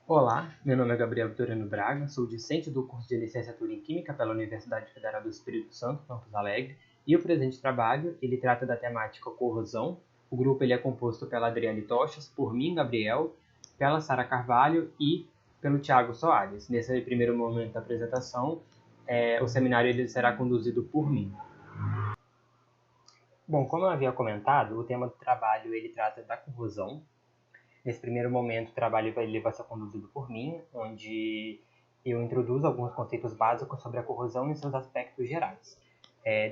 Olá, meu nome é Gabriel Vitorino Braga, sou discente do curso de Licenciatura em Química pela Universidade Federal do Espírito Santo, Campus Alegre, e o presente trabalho ele trata da temática corrosão. O grupo ele é composto pela Adriane Tochas, por mim, Gabriel, pela Sara Carvalho e pelo Tiago Soares. Nesse primeiro momento da apresentação, o seminário ele será conduzido por mim. Bom, como eu havia comentado, o tema do trabalho ele trata da corrosão. Nesse primeiro momento, o trabalho vai ser conduzido por mim, onde eu introduzo alguns conceitos básicos sobre a corrosão e seus aspectos gerais.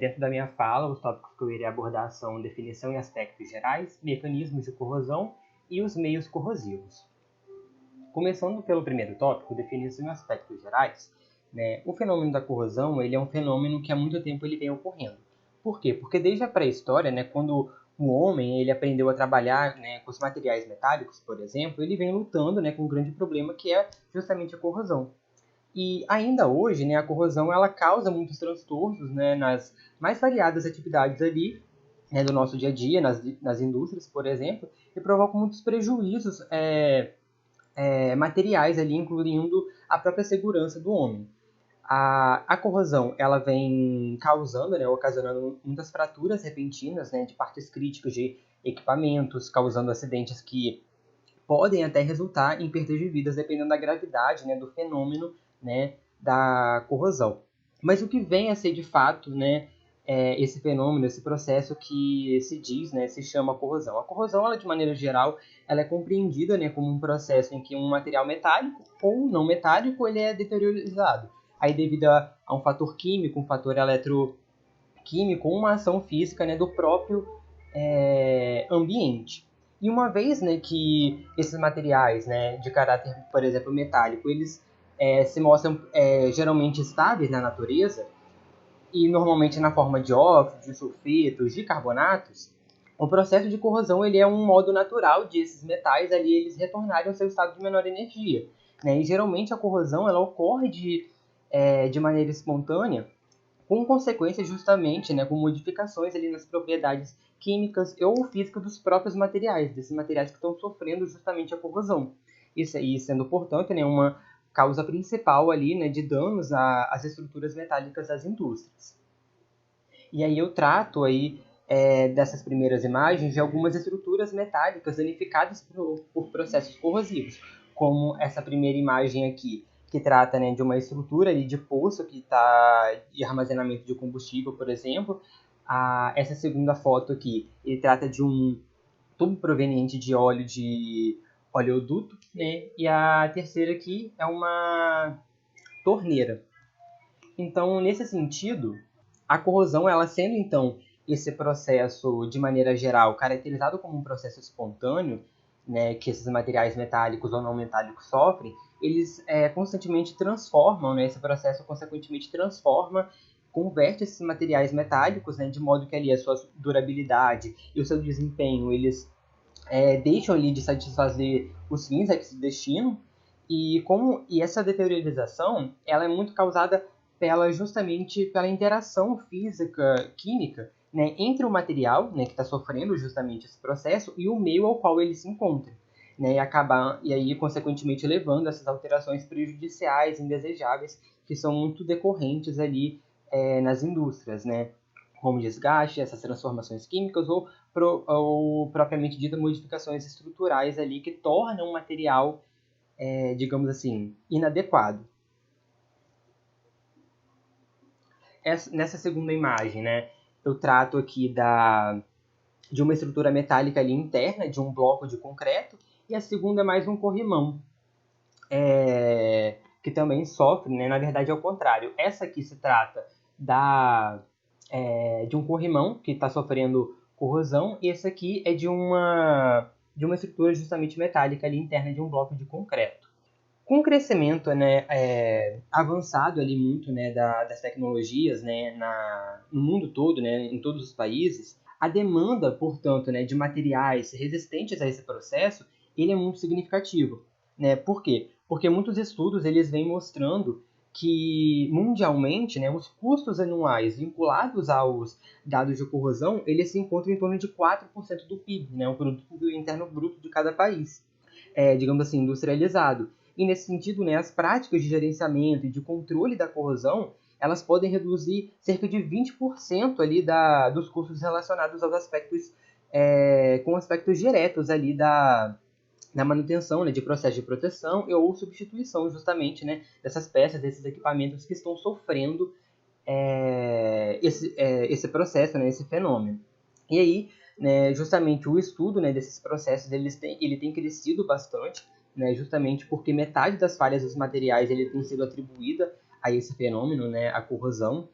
Dentro da minha fala, os tópicos que eu irei abordar são definição e aspectos gerais, mecanismos de corrosão e os meios corrosivos. Começando pelo primeiro tópico, definição e aspectos gerais, né, o fenômeno da corrosão ele é um fenômeno que há muito tempo ele vem ocorrendo. Por quê? Porque desde a pré-história, né, quando o homem ele aprendeu a trabalhar, né, com os materiais metálicos, por exemplo, ele vem lutando, né, com um grande problema que é justamente a corrosão. E ainda hoje, né, a corrosão ela causa muitos transtornos, né, nas mais variadas atividades ali, né, do nosso dia a dia, nas indústrias, por exemplo, e provoca muitos prejuízos materiais ali, incluindo a própria segurança do homem. A corrosão ela vem causando, né, ocasionando muitas fraturas repentinas, né, de partes críticas de equipamentos, causando acidentes que podem até resultar em perdas de vidas, dependendo da gravidade, né, do fenômeno, né, da corrosão. Mas o que vem a ser de fato, né, esse fenômeno, esse processo que se diz, né, se chama corrosão. A corrosão, ela, de maneira geral, ela é compreendida, né, como um processo em que um material metálico ou não metálico ele é deteriorizado. Aí, devido a um fator químico, um fator eletroquímico, uma ação física, né, do próprio ambiente. E uma vez, né, que esses materiais, né, de caráter, por exemplo, metálico, eles se mostram geralmente estáveis na natureza, e normalmente na forma de óxidos, de sulfitos, de carbonatos, o processo de corrosão ele é um modo natural de esses metais ali eles retornarem ao seu estado de menor energia, né? E geralmente a corrosão ela ocorre de maneira espontânea, com consequências justamente, né, com modificações ali nas propriedades químicas ou físicas dos próprios materiais, desses materiais que estão sofrendo justamente a corrosão. Isso aí sendo, portanto, né, uma causa principal ali, né, de danos às estruturas metálicas das indústrias. E aí eu trato aí dessas primeiras imagens de algumas estruturas metálicas danificadas por processos corrosivos, como essa primeira imagem aqui, que trata, né, de uma estrutura ali de poço que está de armazenamento de combustível, por exemplo. Essa segunda foto aqui, ele trata de um tubo proveniente de óleo de oleoduto, né? E a terceira aqui é uma torneira. Então, nesse sentido, a corrosão, ela sendo então esse processo de maneira geral caracterizado como um processo espontâneo, né, que esses materiais metálicos ou não metálicos sofrem, eles constantemente transformam, né, esse processo consequentemente transforma, converte esses materiais metálicos, né, de modo que ali a sua durabilidade e o seu desempenho eles deixam ali de satisfazer os fins a que se destinam, e essa deteriorização ela é muito causada justamente pela interação física química, né, entre o material, né, que está sofrendo justamente esse processo e o meio ao qual ele se encontra, né, e aí consequentemente levando a essas alterações prejudiciais, indesejáveis, que são muito decorrentes ali nas indústrias, né, como desgaste, essas transformações químicas ou propriamente dita modificações estruturais ali que tornam o material, digamos assim, inadequado. Nessa segunda imagem, né, eu trato aqui de uma estrutura metálica ali interna, de um bloco de concreto, e a segunda é mais um corrimão, que também sofre, né, na verdade é o contrário. Essa aqui se trata de um corrimão que está sofrendo corrosão, e esse aqui é de uma estrutura justamente metálica ali interna de um bloco de concreto. Com o crescimento, né, avançado ali muito, né, das tecnologias, né, no mundo todo, né, em todos os países, a demanda, portanto, né, de materiais resistentes a esse processo, ele é muito significativo, né? Por quê? Porque muitos estudos eles vêm mostrando que mundialmente, né, os custos anuais vinculados aos dados de corrosão, eles se encontram em torno de 4% do PIB, né, o produto interno bruto de cada país, digamos assim, industrializado. E nesse sentido, né, as práticas de gerenciamento e de controle da corrosão, elas podem reduzir cerca de 20% ali dos custos relacionados aos aspectos, com aspectos diretos ali na manutenção, né, de processo de proteção ou substituição justamente, né, dessas peças, desses equipamentos que estão sofrendo esse processo, né, esse fenômeno. E aí, né, justamente o estudo, né, desses processos ele tem crescido bastante, né, justamente porque metade das falhas dos materiais ele tem sido atribuída a esse fenômeno, né, a corrosão,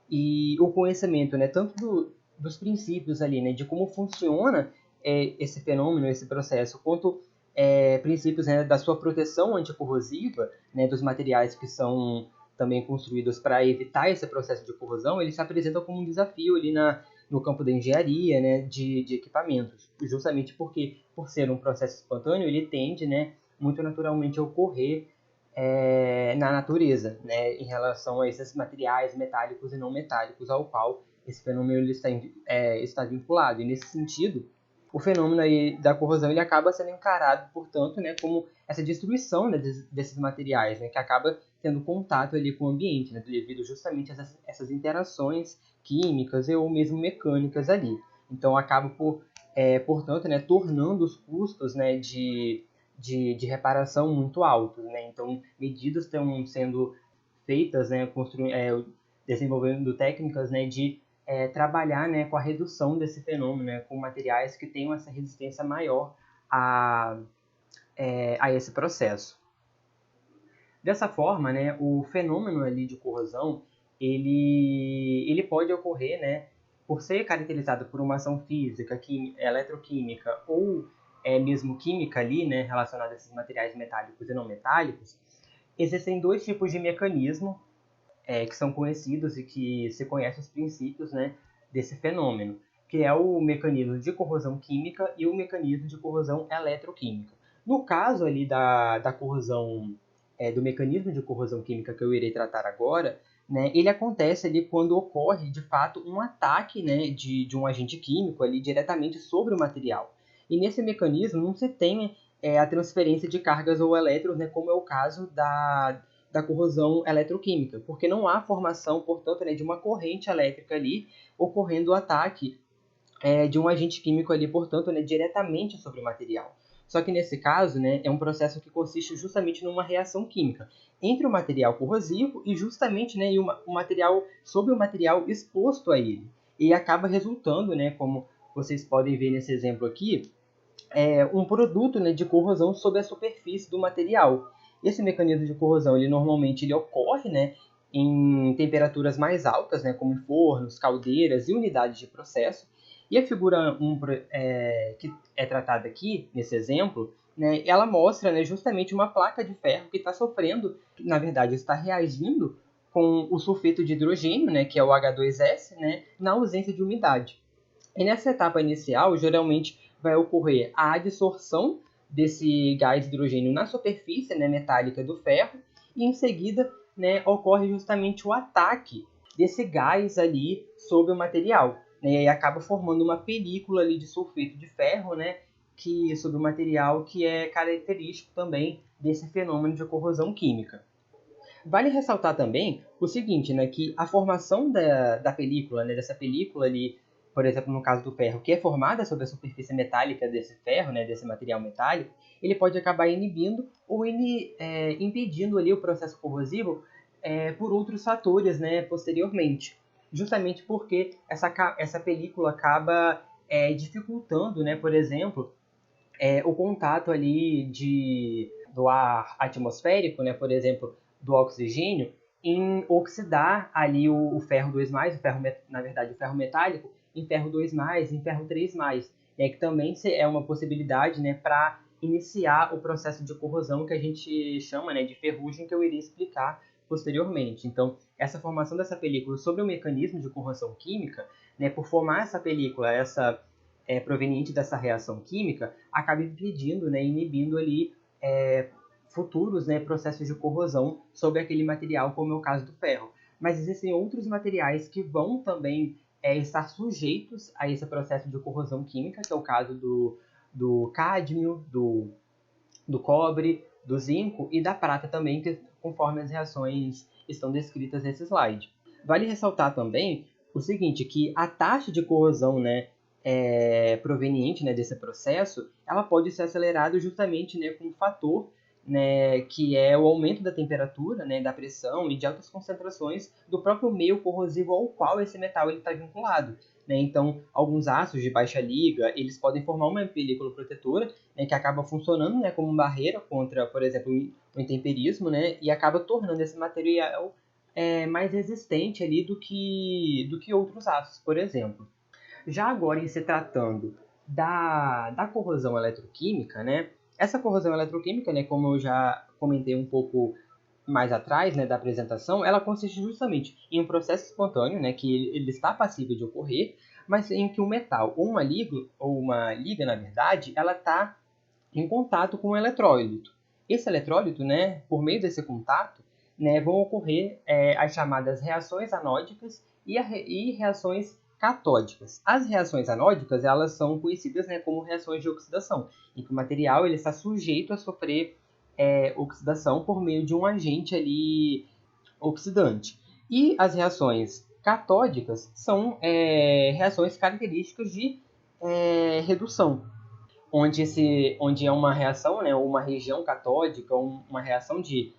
e o conhecimento, né, tanto dos princípios ali, né, de como funciona esse fenômeno, esse processo, quanto princípios, né, da sua proteção anticorrosiva, né, dos materiais que são também construídos para evitar esse processo de corrosão, ele se apresenta como um desafio ali no campo da engenharia, né, de equipamentos, justamente porque, por ser um processo espontâneo, ele tende, né, muito naturalmente a ocorrer na natureza, né, em relação a esses materiais metálicos e não metálicos, ao qual esse fenômeno ele está vinculado. E nesse sentido, o fenômeno aí da corrosão ele acaba sendo encarado, portanto, né, como essa destruição, né, desses materiais, né, que acaba tendo contato ali com o ambiente, né, devido justamente a essas interações químicas ou mesmo mecânicas ali. Então, acaba portanto, né, tornando os custos, né, de reparação muito altos, né? Então, medidas estão sendo feitas, né, desenvolvendo técnicas, né, de trabalhar, né, com a redução desse fenômeno, né, com materiais que tenham essa resistência maior a, a esse processo. Dessa forma, né, o fenômeno ali de corrosão, ele pode ocorrer, né, por ser caracterizado por uma ação física, eletroquímica ou mesmo química ali, né, relacionada a esses materiais metálicos e não metálicos. Existem dois tipos de mecanismo que são conhecidos e que se conhecem os princípios, né, desse fenômeno, que é o mecanismo de corrosão química e o mecanismo de corrosão eletroquímica. No caso ali da corrosão, do mecanismo de corrosão química que eu irei tratar agora, né, ele acontece ali quando ocorre, de fato, um ataque, né, de um agente químico ali diretamente sobre o material. E nesse mecanismo não se tem a transferência de cargas ou elétrons, né, como é o caso da corrosão eletroquímica, porque não há formação, portanto, né, de uma corrente elétrica ali ocorrendo o ataque de um agente químico ali, portanto, né, diretamente sobre o material. Só que nesse caso, né, é um processo que consiste justamente numa reação química entre o material corrosivo e justamente, né, o material sobre o material exposto a ele. E acaba resultando, né, como vocês podem ver nesse exemplo aqui, um produto, né, de corrosão sobre a superfície do material. Esse mecanismo de corrosão, ele normalmente ele ocorre, né, em temperaturas mais altas, né, como em fornos, caldeiras e unidades de processo. E a figura que é tratada aqui, nesse exemplo, né, ela mostra, né, justamente uma placa de ferro que está sofrendo, que, na verdade, está reagindo com o sulfeto de hidrogênio, né, que é o H2S, né, na ausência de umidade. E nessa etapa inicial, geralmente vai ocorrer a adsorção desse gás hidrogênio na superfície, né, metálica do ferro, e em seguida, né, ocorre justamente o ataque desse gás ali sobre o material, né, e aí acaba formando uma película ali de sulfeto de ferro, né, sobre o material, que é característico também desse fenômeno de corrosão química. Vale ressaltar também o seguinte, né, que a formação da película, né, dessa película ali, por exemplo, no caso do ferro, que é formada sobre a superfície metálica desse ferro, né, desse material metálico, ele pode acabar inibindo ou impedindo ali o processo corrosivo por outros fatores, né, posteriormente. Justamente porque essa película acaba dificultando, né, por exemplo, o contato ali do ar atmosférico, né, por exemplo, do oxigênio, em oxidar ali o ferro 2+, na verdade, o ferro metálico, em ferro 2+, em ferro 3+, né, que também é uma possibilidade, né, para iniciar o processo de corrosão que a gente chama, né, de ferrugem, que eu irei explicar posteriormente. Então, essa formação dessa película sobre o mecanismo de corrosão química, né, por formar essa película, proveniente dessa reação química, acaba impedindo, né, inibindo ali futuros, né, processos de corrosão sobre aquele material, como é o caso do ferro. Mas existem outros materiais que vão também estar sujeitos a esse processo de corrosão química, que é o caso do cádmio, do cobre, do zinco e da prata também, conforme as reações estão descritas nesse slide. Vale ressaltar também o seguinte, que a taxa de corrosão, né, proveniente, né, desse processo, ela pode ser acelerada justamente, né, com um fator, né, que é o aumento da temperatura, né, da pressão e de altas concentrações do próprio meio corrosivo ao qual esse metal está vinculado. Né? Então, alguns aços de baixa liga, eles podem formar uma película protetora, né, que acaba funcionando, né, como barreira contra, por exemplo, o intemperismo, né, e acaba tornando esse material mais resistente ali do que outros aços, por exemplo. Já agora, em se tratando da corrosão eletroquímica, né, essa corrosão eletroquímica, né, como eu já comentei um pouco mais atrás, né, da apresentação, ela consiste justamente em um processo espontâneo, né, que ele está passível de ocorrer, mas em que o metal ou uma liga, na verdade, ela está em contato com o eletrólito. Esse eletrólito, né, por meio desse contato, né, vão ocorrer as chamadas reações anódicas e reações catódicas. As reações anódicas, elas são conhecidas, né, como reações de oxidação, em que o material ele está sujeito a sofrer oxidação por meio de um agente ali oxidante. E as reações catódicas são reações características de redução, onde é uma reação, né, uma região catódica, uma reação de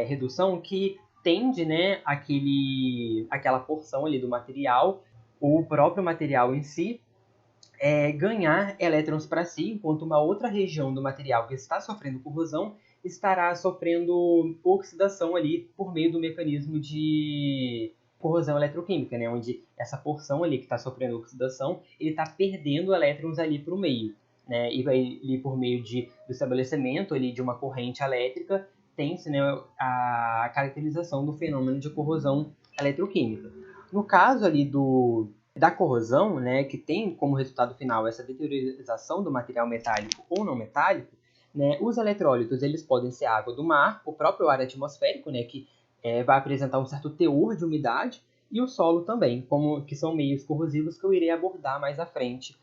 redução que tende, né, aquela porção ali do material, o próprio material em si, ganhar elétrons para si, enquanto uma outra região do material que está sofrendo corrosão estará sofrendo oxidação ali por meio do mecanismo de corrosão eletroquímica, né? Onde essa porção ali que está sofrendo oxidação, ele está perdendo elétrons ali para o meio, né? E vai ali por meio do estabelecimento ali de uma corrente elétrica, tem-se, né, a caracterização do fenômeno de corrosão eletroquímica. No caso ali da corrosão, né, que tem como resultado final essa deteriorização do material metálico ou não metálico, né, os eletrólitos eles podem ser água do mar, o próprio ar atmosférico, né, que vai apresentar um certo teor de umidade, e o solo também, que são meios corrosivos que eu irei abordar mais à frente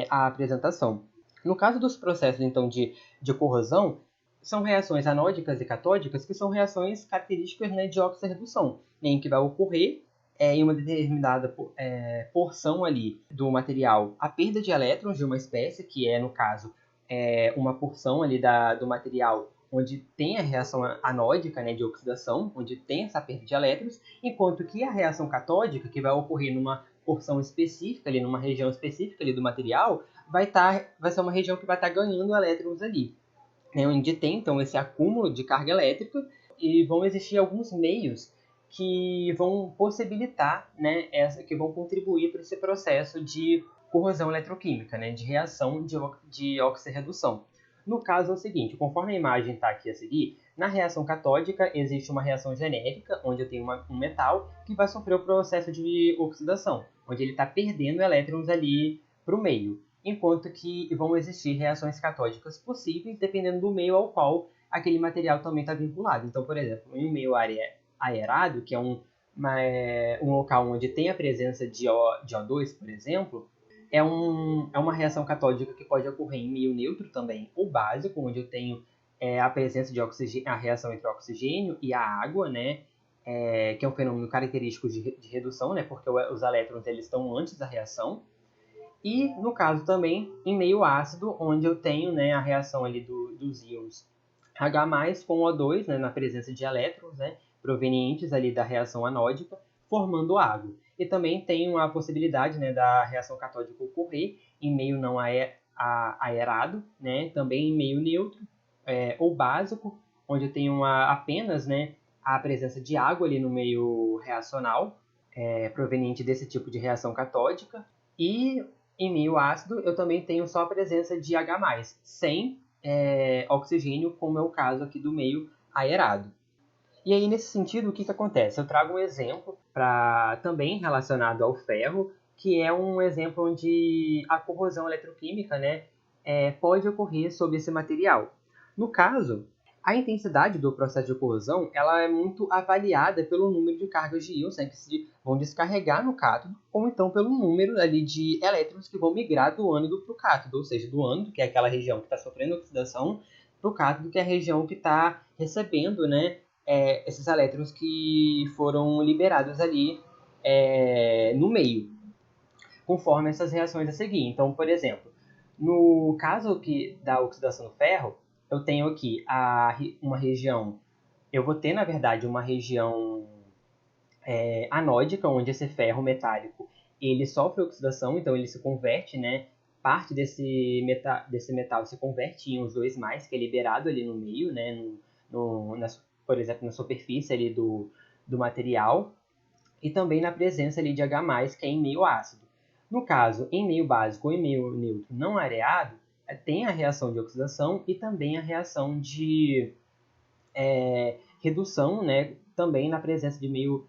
a apresentação. No caso dos processos então de corrosão, são reações anódicas e catódicas, que são reações características, né, de oxirredução, né, em que vai ocorrer em uma determinada porção ali do material a perda de elétrons de uma espécie, que é, no caso, uma porção ali do material onde tem a reação anódica, né, de oxidação, onde tem essa perda de elétrons, enquanto que a reação catódica, que vai ocorrer numa porção específica, ali, numa região específica ali do material, vai ser uma região que vai estar ganhando elétrons ali, né, onde tem, então, esse acúmulo de carga elétrica, e vão existir alguns meios que vão possibilitar, né, que vão contribuir para esse processo de corrosão eletroquímica, né, de reação de oxirredução. No caso é o seguinte, conforme a imagem está aqui a seguir, na reação catódica existe uma reação genérica, onde eu tenho um metal que vai sofrer o processo de oxidação, onde ele está perdendo elétrons ali para o meio, enquanto que vão existir reações catódicas possíveis dependendo do meio ao qual aquele material também está vinculado. Então, por exemplo, em um meio aerado, que é um local onde tem a presença de O2, por exemplo, é uma reação catódica que pode ocorrer em meio neutro também, ou básico, onde eu tenho a presença de oxigênio, a reação entre o oxigênio e a água, né, que é um fenômeno característico de redução, né, porque os elétrons eles estão antes da reação. E, no caso também, em meio ácido, onde eu tenho, né, a reação ali dos íons H+, com O2, né, na presença de elétrons, né, provenientes ali da reação anódica, formando água. E também tem a possibilidade, né, da reação catódica ocorrer em meio não aerado, né, também em meio neutro ou básico, onde eu tenho apenas, né, a presença de água ali no meio reacional, proveniente desse tipo de reação catódica. E em meio ácido eu também tenho só a presença de H+, sem oxigênio, como é o caso aqui do meio aerado. E aí, nesse sentido, o que acontece? Eu trago um exemplo também relacionado ao ferro, que é um exemplo onde a corrosão eletroquímica, né, pode ocorrer sobre esse material. No caso, a intensidade do processo de corrosão ela é muito avaliada pelo número de cargas de íons, né, que se vão descarregar no cátodo, ou então pelo número ali de elétrons que vão migrar do ânodo para o cátodo, ou seja, do ânodo, que é aquela região que está sofrendo oxidação, para o cátodo, que é a região que está recebendo, né, esses elétrons que foram liberados ali no meio, conforme essas reações a seguir. Então, por exemplo, no caso da oxidação do ferro, eu tenho aqui uma região, eu vou ter, na verdade, uma região anódica, onde esse ferro metálico ele sofre oxidação, então ele se converte, né? Parte desse metal se converte em uns 2+, que é liberado ali no meio, né? Por exemplo, na superfície ali do material, e também na presença ali de H+, que é em meio ácido. No caso, em meio básico ou em meio neutro não areado, tem a reação de oxidação e também a reação de redução, né, também na presença de meio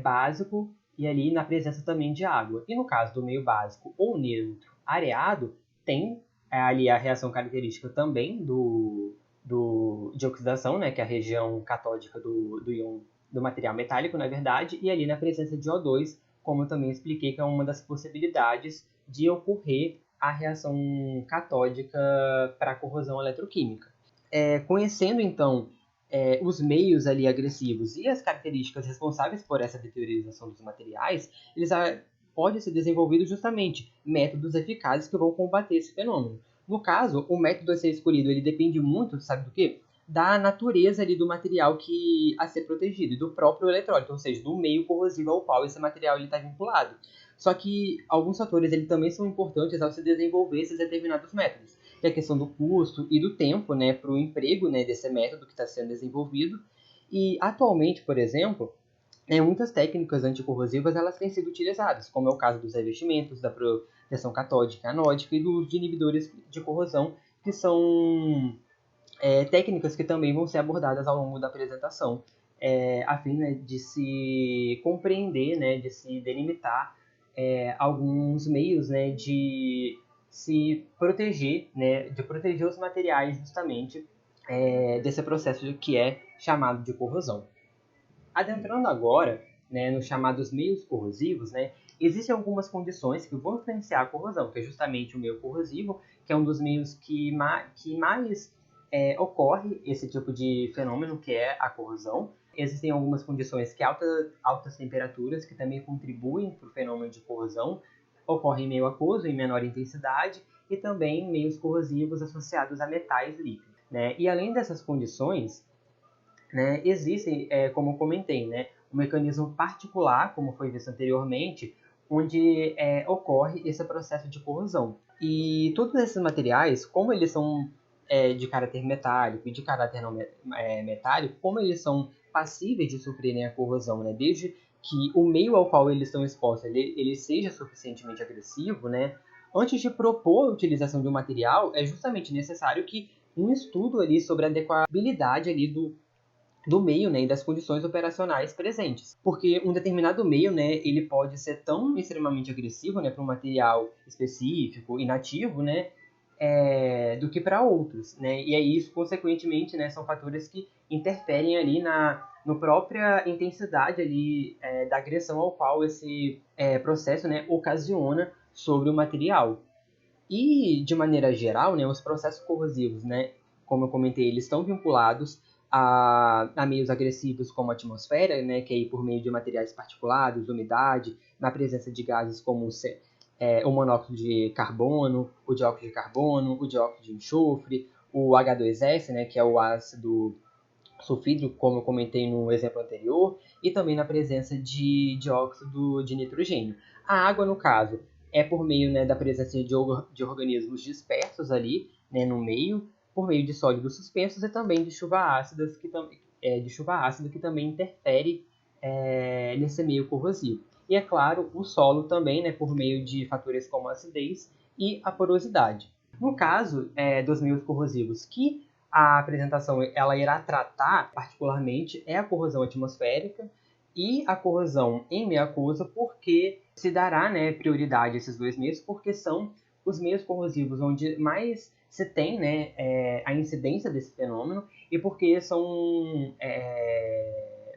básico e ali na presença também de água. E no caso do meio básico ou neutro areado, tem ali a reação característica também de oxidação, né, que é a região catódica do íon do material metálico, na verdade, e ali na presença de O2, como eu também expliquei, que é uma das possibilidades de ocorrer a reação catódica para a corrosão eletroquímica. Conhecendo, então, os meios ali agressivos e as características responsáveis por essa deteriorização dos materiais, pode ser desenvolvido justamente métodos eficazes que vão combater esse fenômeno. No caso, o método a ser escolhido ele depende muito, sabe do quê? Da natureza ali do material a ser protegido e do próprio eletrólito, ou seja, do meio corrosivo ao qual esse material está vinculado. Só que alguns fatores ele também são importantes ao se desenvolver esses determinados métodos, que é a questão do custo e do tempo, né, para o emprego, né, desse método que está sendo desenvolvido. E atualmente, por exemplo, muitas técnicas anticorrosivas elas têm sido utilizadas, como é o caso dos revestimentos, da proteção catódica e anódica e do uso de inibidores de corrosão, que são técnicas que também vão ser abordadas ao longo da apresentação, a fim, né, de se compreender, né, de se delimitar alguns meios, né, de se proteger, né, de proteger os materiais justamente desse processo que é chamado de corrosão. Adentrando agora, né, nos chamados meios corrosivos, né, existem algumas condições que vão influenciar a corrosão, que é justamente o meio corrosivo, que é um dos meios que mais ocorre esse tipo de fenômeno, que é a corrosão. Existem algumas condições que altas temperaturas, que também contribuem para o fenômeno de corrosão, ocorrem em meio aquoso, em menor intensidade, e também meios corrosivos associados a metais líquidos, né? E além dessas condições, né, existe, como eu comentei, né, um mecanismo particular, como foi visto anteriormente, onde ocorre esse processo de corrosão. E todos esses materiais, como eles são de caráter metálico e de caráter não metálico, como eles são passíveis de sofrerem a corrosão, né, desde que o meio ao qual eles estão expostos ele seja suficientemente agressivo, né, antes de propor a utilização de um material, é justamente necessário que um estudo ali sobre a adequabilidade ali do meio, né, e das condições operacionais presentes. Porque um determinado meio, né, ele pode ser tão extremamente agressivo, né, para um material específico, inativo, né, do que para outros, né? E aí isso, consequentemente, né, são fatores que interferem ali no própria intensidade ali da agressão ao qual esse processo, né, ocasiona sobre o material. E, de maneira geral, né, os processos corrosivos, né, como eu comentei, eles estão vinculados a meios agressivos como a atmosfera, né, que é aí por meio de materiais particulados, umidade, na presença de gases como o monóxido de carbono, o dióxido de carbono, o dióxido de enxofre, o H2S, né, que é o ácido sulfídrico, como eu comentei no exemplo anterior, e também na presença de dióxido de nitrogênio. A água, no caso, é por meio, né, da presença de organismos dispersos ali, né, no meio, por meio de sólidos suspensos e também de chuva ácida, que também interfere nesse meio corrosivo. E, é claro, o solo também, né, por meio de fatores como a acidez e a porosidade. No caso dos meios corrosivos que a apresentação ela irá tratar particularmente é a corrosão atmosférica e a corrosão em meio aquoso, porque se dará, né, prioridade a esses dois meios, porque são os meios corrosivos onde mais se tem, né, a incidência desse fenômeno e porque são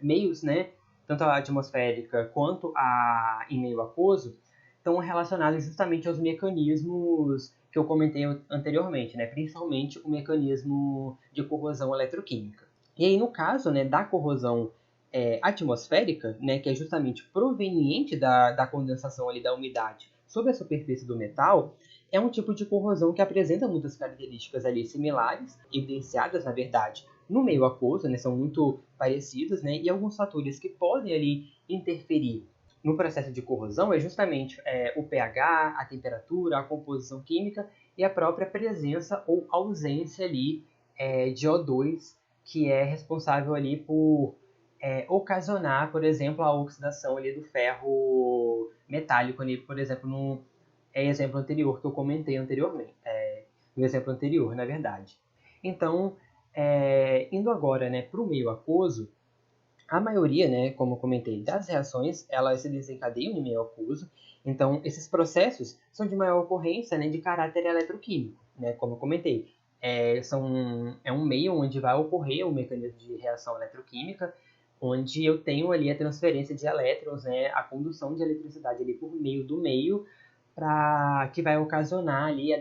meios, né, tanto a atmosférica quanto a em meio aquoso, estão relacionados justamente aos mecanismos que eu comentei anteriormente, né? Principalmente o mecanismo de corrosão eletroquímica. E aí, no caso, né, da corrosão atmosférica, né, que é justamente proveniente da condensação ali da umidade sobre a superfície do metal, é um tipo de corrosão que apresenta muitas características ali similares, evidenciadas, na verdade, no meio aquoso, né, são muito parecidas, né, e alguns fatores que podem ali interferir no processo de corrosão é justamente o pH, a temperatura, a composição química e a própria presença ou ausência ali de O2, que é responsável ali por ocasionar, por exemplo, a oxidação ali do ferro metálico ali, por exemplo, no exemplo anterior que eu comentei anteriormente, no exemplo anterior, na verdade. Então, indo agora, né, para o meio aquoso, a maioria, né, como eu comentei, das reações, elas se desencadeiam no meio aquoso. Então, esses processos são de maior ocorrência, né, de caráter eletroquímico, né, como eu comentei. É um meio onde vai ocorrer o mecanismo de reação eletroquímica, onde eu tenho ali a transferência de elétrons, né, a condução de eletricidade ali por meio do meio, que vai ocasionar ali a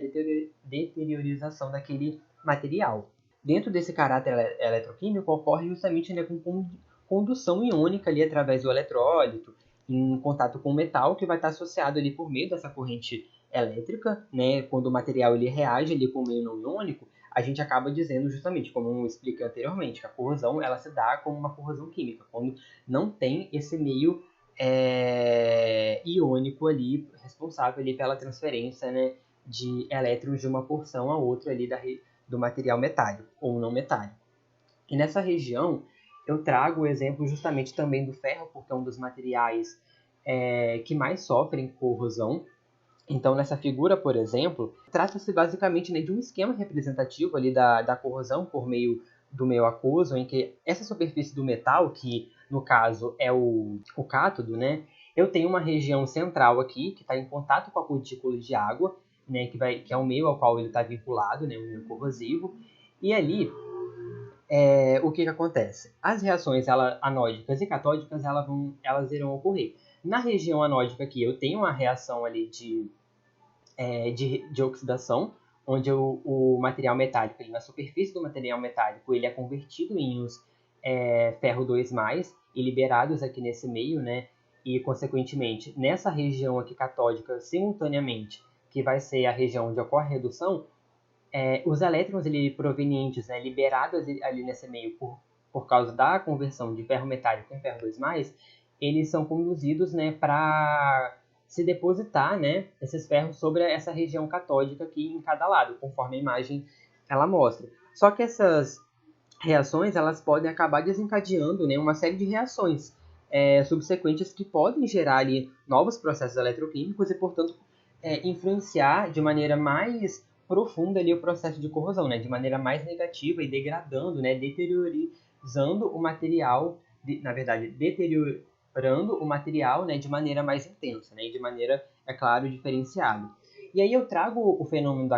deteriorização daquele material. Dentro desse caráter eletroquímico ocorre justamente, né, com condução iônica ali através do eletrólito em contato com o metal, que vai estar associado ali por meio dessa corrente elétrica, né? Quando o material ele reage ali com o meio não iônico, a gente acaba dizendo justamente, como eu expliquei anteriormente, que a corrosão ela se dá como uma corrosão química, quando não tem esse meio iônico ali, responsável ali pela transferência, né, de elétrons de uma porção a outra ali do material metálico ou não metálico. E nessa região, eu trago o exemplo justamente também do ferro, porque é um dos materiais que mais sofrem corrosão. Então, nessa figura, por exemplo, trata-se basicamente, né, de um esquema representativo ali da corrosão por meio do meio aquoso, em que essa superfície do metal, que no caso é o cátodo, né, eu tenho uma região central aqui, que está em contato com a cutícula de água, né, que é o meio ao qual ele está vinculado, né, o meio corrosivo, e ali o que acontece? As reações anódicas e catódicas elas irão ocorrer. Na região anódica aqui, eu tenho uma reação ali de oxidação, onde o material metálico, na superfície do material metálico, ele é convertido em íons ferro 2+, e liberados aqui nesse meio, né? E, consequentemente, nessa região aqui catódica, simultaneamente, que vai ser a região onde ocorre a redução, os elétrons provenientes, né, liberados ali nesse meio por causa da conversão de ferro metálico em ferro 2+, eles são conduzidos, né, para se depositar, né, esses ferros sobre essa região catódica aqui em cada lado, conforme a imagem ela mostra. Só que essas reações elas podem acabar desencadeando, né, uma série de reações subsequentes que podem gerar ali novos processos eletroquímicos e, portanto, influenciar de maneira mais profunda ali o processo de corrosão, né, de maneira mais negativa e degradando, né, deteriorizando o material, na verdade, deteriorando o material, né, de maneira mais intensa, né, e de maneira, é claro, diferenciada. E aí eu trago o fenômeno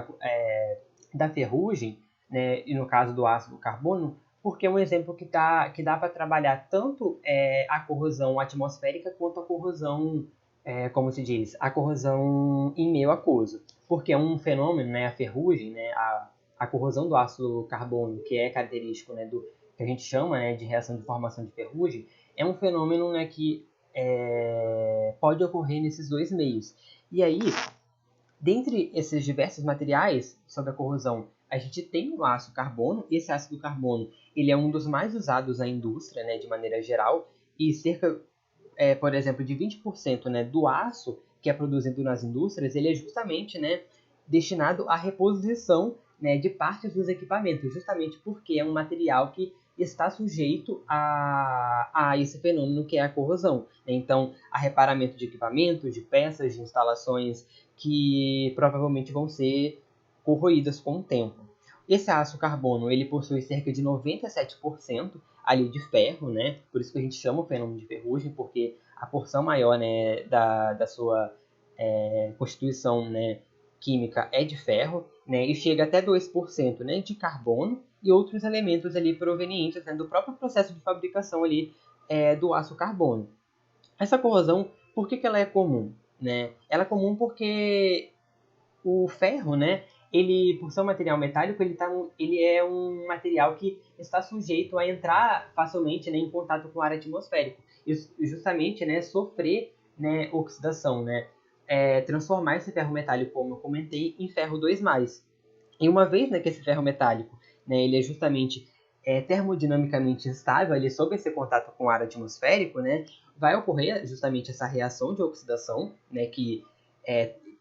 da ferrugem, né, e no caso do ácido carbono, porque é um exemplo que dá para trabalhar tanto a corrosão atmosférica quanto a corrosão, como se diz, a corrosão em meio aquoso. Porque é um fenômeno, né, a ferrugem, né, a corrosão do ácido carbono, que é característico, né, do que a gente chama, né, de reação de formação de ferrugem, é um fenômeno, né, que pode ocorrer nesses dois meios. E aí, dentre esses diversos materiais sobre a corrosão, a gente tem o ácido carbono. Esse ácido carbono ele é um dos mais usados na indústria, né, de maneira geral, e cerca, por exemplo, de 20%, né, do aço que é produzido nas indústrias, ele é justamente, né, destinado à reposição, né, de partes dos equipamentos, justamente porque é um material que está sujeito a esse fenômeno que é a corrosão. Então, a reparamento de equipamentos, de peças, de instalações que provavelmente vão ser corroídas com o tempo. Esse ácido carbono ele possui cerca de 97% ali de ferro, né? Por isso que a gente chama o fenômeno de ferrugem, porque a porção maior, né, da sua constituição, né, química é de ferro, né, e chega até 2%, né, de carbono e outros elementos ali provenientes, né, do próprio processo de fabricação ali do ácido carbono. Essa corrosão, por que ela é comum? Né? Ela é comum porque O ferro, né, ele, por ser um material metálico, ele é um material que está sujeito a entrar facilmente, né, em contato com o ar atmosférico e justamente, né, sofrer, né, oxidação, né, transformar esse ferro metálico, como eu comentei, em ferro 2+. E uma vez, né, que esse ferro metálico, né, ele é justamente termodinamicamente instável, ele sob esse contato com o ar atmosférico, né, vai ocorrer justamente essa reação de oxidação, né, que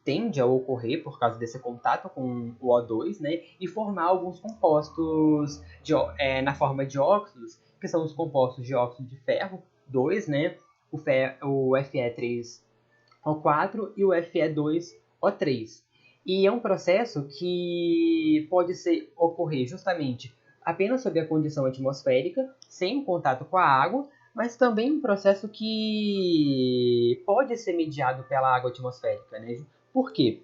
tende a ocorrer por causa desse contato com o O2, né, e formar alguns compostos na forma de óxidos, que são os compostos de óxido de ferro 2, né, o Fe3O4 e o Fe2O3. E é um processo que pode ocorrer justamente apenas sob a condição atmosférica, sem contato com a água, mas também um processo que pode ser mediado pela água atmosférica, né? Por quê?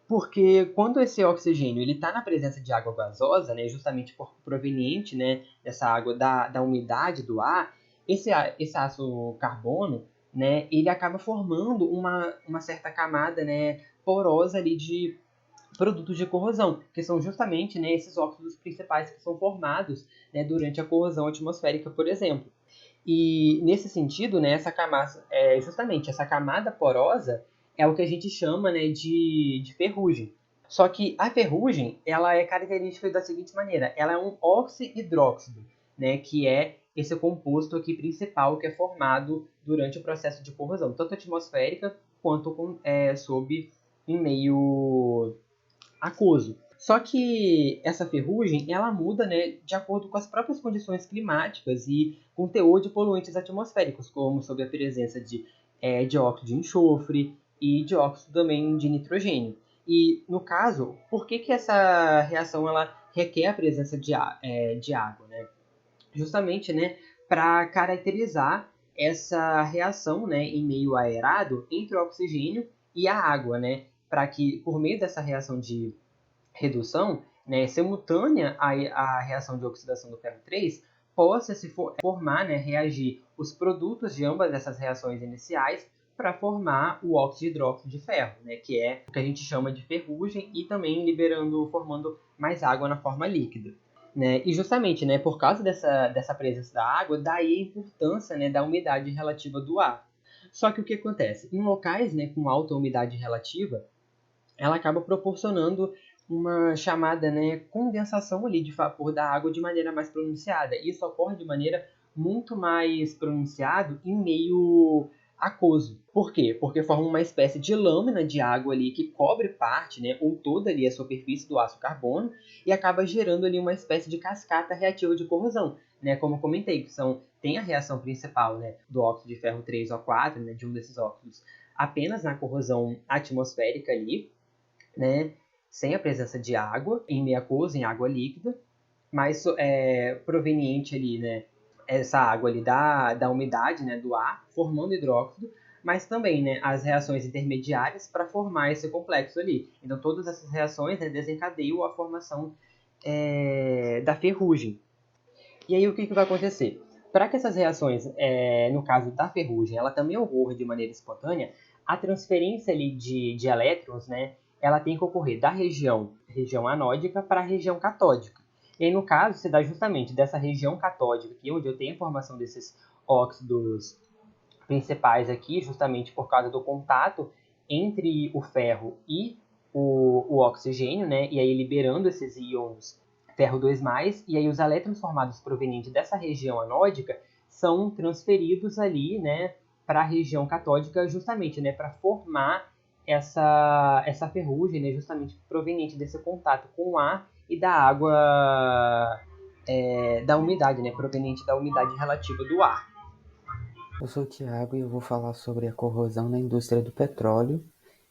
Porque quando esse oxigênio está na presença de água gasosa, né, justamente proveniente, né, dessa água da umidade do ar, esse ácido carbono, né, ele acaba formando uma certa camada, né, porosa ali de produtos de corrosão, que são justamente, né, esses óxidos principais que são formados, né, durante a corrosão atmosférica, por exemplo. E nesse sentido, né, justamente essa camada porosa é o que a gente chama, né, de ferrugem. Só que a ferrugem, ela é característica da seguinte maneira: ela é um oxi-hidróxido, né, que é esse composto aqui principal que é formado durante o processo de corrosão, tanto atmosférica quanto sob em meio aquoso. Só que essa ferrugem, ela muda, né, de acordo com as próprias condições climáticas e com o teor de poluentes atmosféricos, como sob a presença de dióxido de enxofre e dióxido também de nitrogênio. E, no caso, por que essa reação ela requer a presença de água? Né? Justamente, né, para caracterizar essa reação, né, em meio aerado entre o oxigênio e a água, né, para que, por meio dessa reação de redução, né, simultânea à reação de oxidação do ferro 3, possa se formar, né, reagir os produtos de ambas essas reações iniciais para formar o óxido de hidróxido de ferro, né, que é o que a gente chama de ferrugem e também formando mais água na forma líquida. Né? E justamente, né, por causa dessa presença da água, daí a importância, né, da umidade relativa do ar. Só que o que acontece? Em locais, né, com alta umidade relativa, ela acaba proporcionando uma chamada, né, condensação ali de vapor da água de maneira mais pronunciada. Isso ocorre de maneira muito mais pronunciado em meio aquoso. Por quê? Porque forma uma espécie de lâmina de água ali que cobre parte, né, ou toda ali a superfície do ácido carbono e acaba gerando ali uma espécie de cascata reativa de corrosão, né, como eu comentei, que tem a reação principal, né, do óxido de ferro 3O4, né, de um desses óxidos, apenas na corrosão atmosférica ali, né, sem a presença de água, em meio aquoso, em água líquida, mas proveniente ali, né, essa água ali da umidade, né, do ar, formando hidróxido, mas também, né, as reações intermediárias para formar esse complexo ali. Então, todas essas reações, né, desencadeiam a formação da ferrugem. E aí, o que vai acontecer? Para que essas reações, no caso da ferrugem, ela também ocorra de maneira espontânea, a transferência ali de elétrons, né, ela tem que ocorrer da região anódica para a região catódica. E aí, no caso, se dá justamente dessa região catódica, aqui, onde eu tenho a formação desses óxidos principais aqui, justamente por causa do contato entre o ferro e o oxigênio, né? E aí liberando esses íons ferro 2+, e aí os elétrons formados provenientes dessa região anódica são transferidos ali, né, para a região catódica, justamente, né, para formar essa ferrugem, né, justamente proveniente desse contato com o ar e da água, da umidade, né, proveniente da umidade relativa do ar. Eu sou o Thiago e eu vou falar sobre a corrosão na indústria do petróleo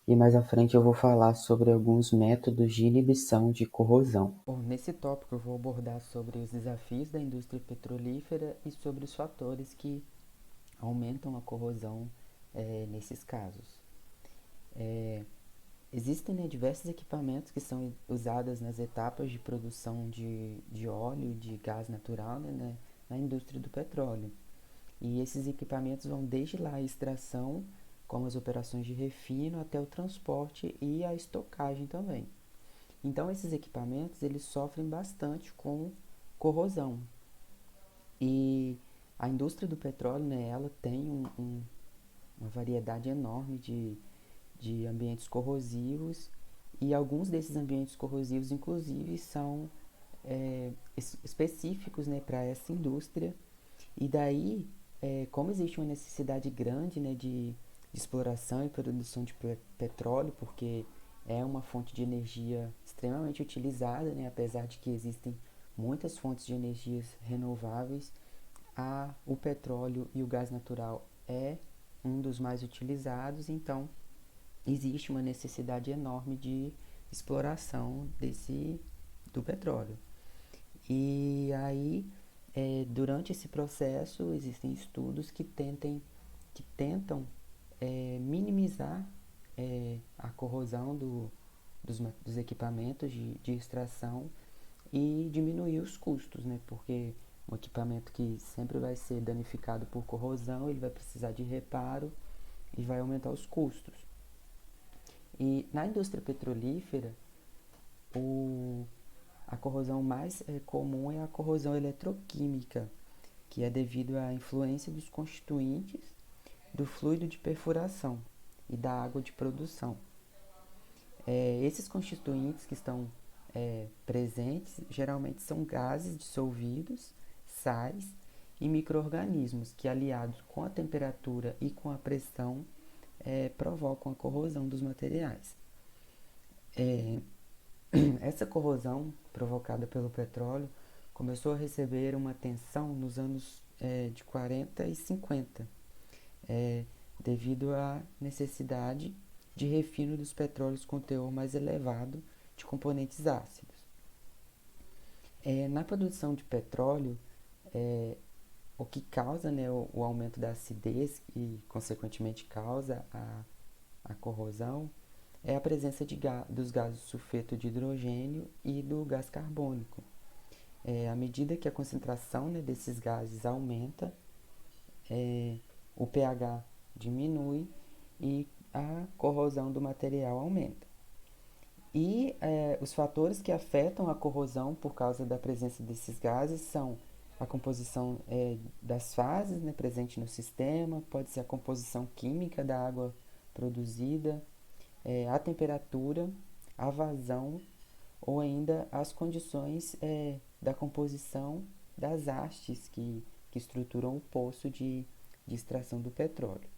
e mais à frente eu vou falar sobre alguns métodos de inibição de corrosão. Bom, nesse tópico eu vou abordar sobre os desafios da indústria petrolífera e sobre os fatores que aumentam a corrosão nesses casos. Existem, né, diversos equipamentos que são usados nas etapas de produção de óleo e de gás natural, né, na indústria do petróleo. E esses equipamentos vão desde lá a extração, como as operações de refino até o transporte e a estocagem também. Então, esses equipamentos eles sofrem bastante com corrosão. E a indústria do petróleo, né, ela tem uma variedade enorme de ambientes corrosivos, e alguns desses ambientes corrosivos, inclusive, são específicos, né, para essa indústria. E daí, como existe uma necessidade grande, né, de exploração e produção de petróleo, porque é uma fonte de energia extremamente utilizada, né, apesar de que existem muitas fontes de energias renováveis, o petróleo e o gás natural é um dos mais utilizados, então existe uma necessidade enorme de exploração do petróleo. E aí, durante esse processo, existem estudos que tentam minimizar a corrosão dos equipamentos de extração e diminuir os custos, né? Porque um equipamento que sempre vai ser danificado por corrosão, ele vai precisar de reparo e vai aumentar os custos. E na indústria petrolífera, a corrosão mais comum é a corrosão eletroquímica, que é devido à influência dos constituintes do fluido de perfuração e da água de produção. Esses constituintes que estão presentes geralmente são gases dissolvidos, sais e micro-organismos que, aliados com a temperatura e com a pressão, provocam a corrosão dos materiais. Essa corrosão provocada pelo petróleo começou a receber uma atenção nos anos de 40 e 50, devido à necessidade de refino dos petróleos com teor mais elevado de componentes ácidos. Na produção de petróleo, o que causa, né, o aumento da acidez e, consequentemente, causa a corrosão é a presença dos gases sulfeto de hidrogênio e do gás carbônico. À medida que a concentração, né, desses gases aumenta, o pH diminui e a corrosão do material aumenta. E os fatores que afetam a corrosão por causa da presença desses gases são a composição das fases, né, presente no sistema, pode ser a composição química da água produzida, a temperatura, a vazão ou ainda as condições da composição das hastes que estruturam o poço de extração do petróleo.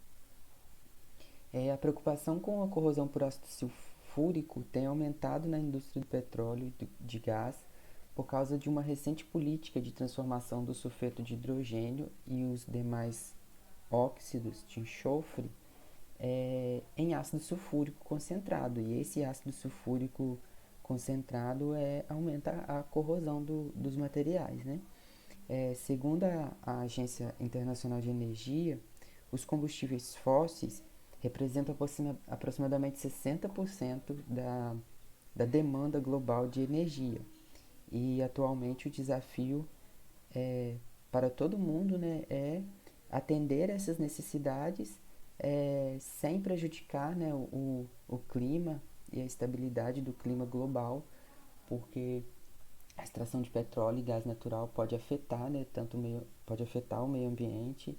A preocupação com a corrosão por ácido sulfúrico tem aumentado na indústria do petróleo e de gás por causa de uma recente política de transformação do sulfeto de hidrogênio e os demais óxidos de enxofre em ácido sulfúrico concentrado. E esse ácido sulfúrico concentrado aumenta a corrosão dos materiais, né? Segundo a Agência Internacional de Energia, os combustíveis fósseis representam aproximadamente 60% da demanda global de energia. E atualmente o desafio para todo mundo, né, é atender essas necessidades sem prejudicar, né, o clima e a estabilidade do clima global, porque a extração de petróleo e gás natural pode afetar, né, pode afetar o meio ambiente,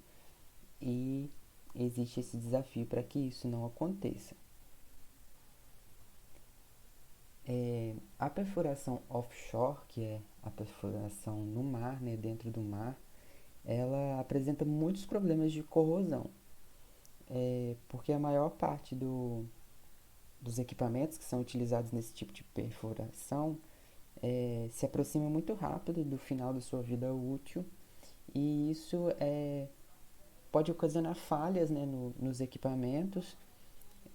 e existe esse desafio para que isso não aconteça. A perfuração offshore, que é a perfuração no mar, né, dentro do mar, ela apresenta muitos problemas de corrosão, porque a maior parte dos equipamentos que são utilizados nesse tipo de perfuração se aproxima muito rápido do final da sua vida útil, e isso pode ocasionar falhas, né, nos equipamentos.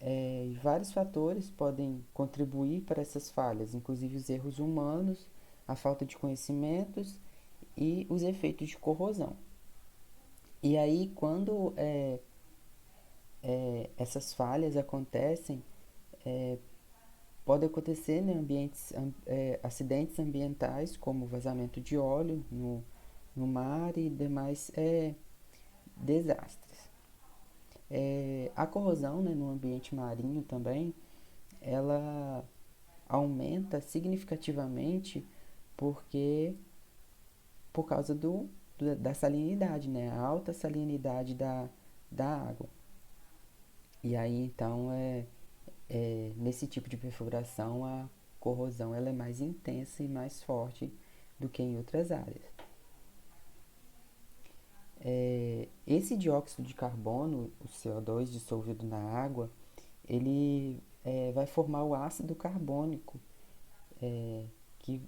E vários fatores podem contribuir para essas falhas, inclusive os erros humanos, a falta de conhecimentos e os efeitos de corrosão. E aí, quando essas falhas acontecem, pode acontecer, né, acidentes ambientais, como vazamento de óleo no mar e demais desastres. A corrosão, né, no ambiente marinho também, ela aumenta significativamente porque por causa da salinidade, né, a alta salinidade da água. E aí então nesse tipo de perfuração a corrosão ela é mais intensa e mais forte do que em outras áreas. Esse dióxido de carbono, o CO2 dissolvido na água, ele vai formar o ácido carbônico, que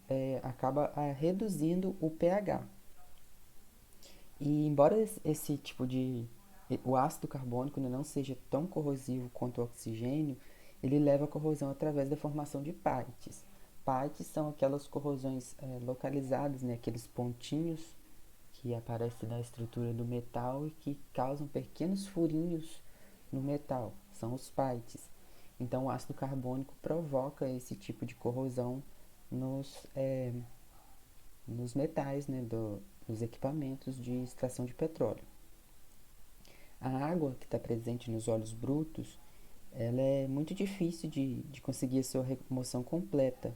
acaba reduzindo o pH. E embora esse tipo de o ácido carbônico, né, não seja tão corrosivo quanto o oxigênio, ele leva à corrosão através da formação de partes. Partes são aquelas corrosões localizadas, né, aqueles pontinhos que aparecem na estrutura do metal e que causam pequenos furinhos no metal. São os partes. Então, o ácido carbônico provoca esse tipo de corrosão nos metais, né, dos equipamentos de extração de petróleo. A água que está presente nos óleos brutos, ela é muito difícil de conseguir a sua remoção completa,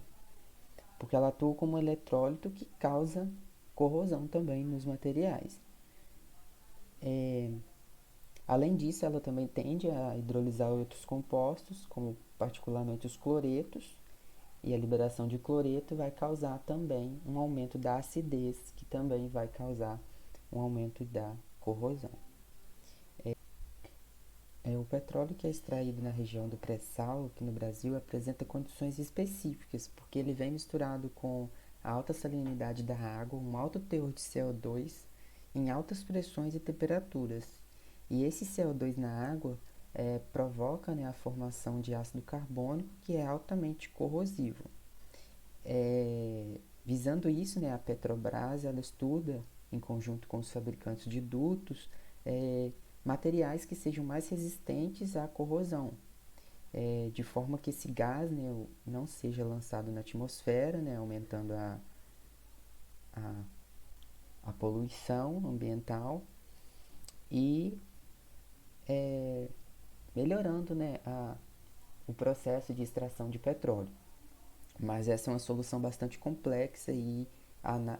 porque ela atua como um eletrólito que causa corrosão também nos materiais. Além disso, ela também tende a hidrolisar outros compostos, como particularmente os cloretos, e a liberação de cloreto vai causar também um aumento da acidez, que também vai causar um aumento da corrosão. O petróleo que é extraído na região do pré-sal, aqui no Brasil, apresenta condições específicas, porque ele vem misturado com a alta salinidade da água, um alto teor de CO2 em altas pressões e temperaturas. E esse CO2 na água provoca, né, a formação de ácido carbônico, que é altamente corrosivo. Visando isso, né, a Petrobras ela estuda, em conjunto com os fabricantes de dutos, materiais que sejam mais resistentes à corrosão, de forma que esse gás, né, não seja lançado na atmosfera, né, aumentando a, a poluição ambiental e melhorando, né, o processo de extração de petróleo. Mas essa é uma solução bastante complexa e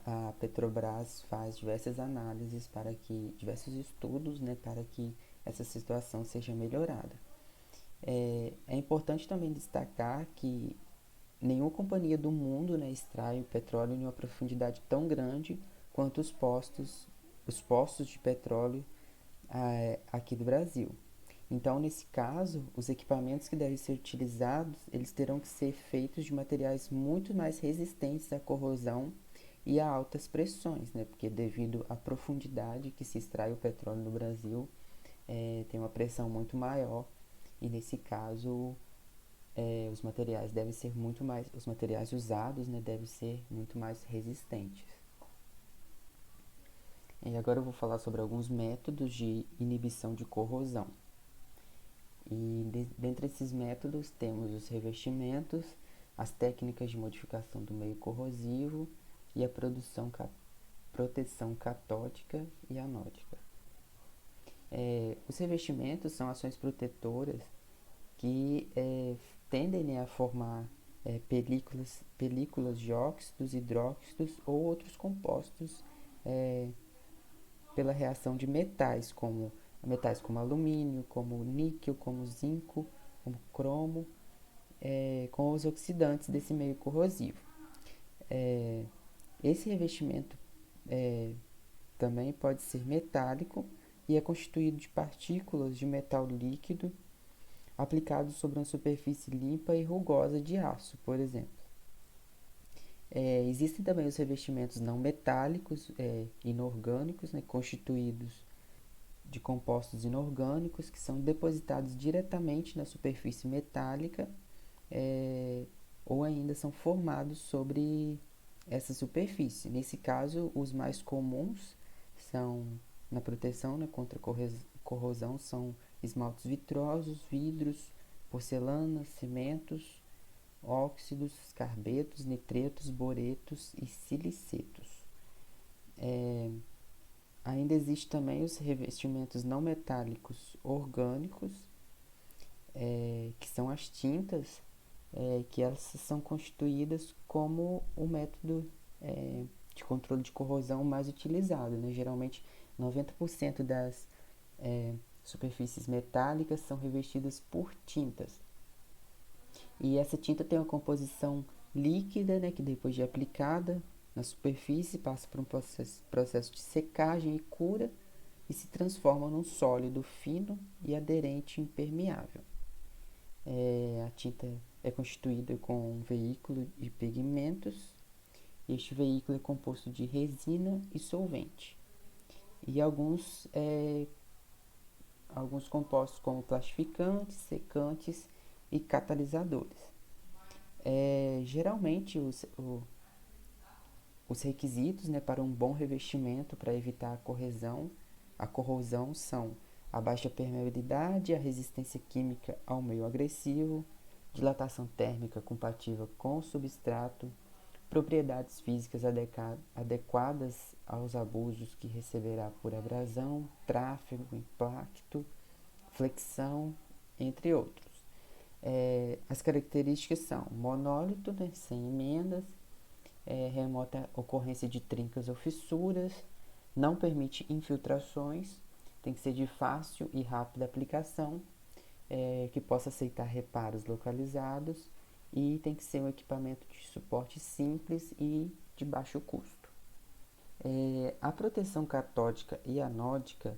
a Petrobras faz diversas análises diversos estudos, né, para que essa situação seja melhorada. É importante também destacar que nenhuma companhia do mundo, né, extrai o petróleo em uma profundidade tão grande quanto os postos de petróleo aqui do Brasil. Então, nesse caso, os equipamentos que devem ser utilizados, eles terão que ser feitos de materiais muito mais resistentes à corrosão e a altas pressões, né? Porque devido à profundidade que se extrai o petróleo no Brasil, tem uma pressão muito maior e nesse caso os materiais usados, né, devem ser muito mais resistentes. E agora eu vou falar sobre alguns métodos de inibição de corrosão. E dentre esses métodos temos os revestimentos, as técnicas de modificação do meio corrosivo e a proteção catódica e anódica. Os revestimentos são ações protetoras que tendem, né, a formar películas de óxidos, hidróxidos ou outros compostos pela reação de metais como alumínio, como níquel, como zinco, como cromo, com os oxidantes desse meio corrosivo. Esse revestimento também pode ser metálico e é constituído de partículas de metal líquido aplicados sobre uma superfície limpa e rugosa de aço, por exemplo. Existem também os revestimentos não metálicos, inorgânicos, né, constituídos de compostos inorgânicos que são depositados diretamente na superfície metálica ou ainda são formados sobre essa superfície. Nesse caso, os mais comuns são, na proteção, né, contra corrosão, são esmaltes vitrosos, vidros, porcelanas, cimentos, óxidos, carbetos, nitretos, boretos e silicetos. Ainda existe também os revestimentos não metálicos orgânicos, que são as tintas, que elas são constituídas como o método de controle de corrosão mais utilizado, né? Geralmente 90% das superfícies metálicas são revestidas por tintas. E essa tinta tem uma composição líquida, né, que depois de aplicada na superfície passa por um processo de secagem e cura e se transforma num sólido fino e aderente impermeável. A tinta é constituída com um veículo de pigmentos. Este veículo é composto de resina e solvente. E alguns compostos como plastificantes, secantes e catalisadores. Geralmente os requisitos, né, para um bom revestimento para evitar a corrosão são a baixa permeabilidade, a resistência química ao meio agressivo, dilatação térmica compatível com o substrato, propriedades físicas adequadas aos abusos que receberá por abrasão, tráfego, impacto, flexão, entre outros. As características são monólito, né, sem emendas, remota ocorrência de trincas ou fissuras, não permite infiltrações, tem que ser de fácil e rápida aplicação, que possa aceitar reparos localizados e tem que ser um equipamento de suporte simples e de baixo custo. A proteção catódica e anódica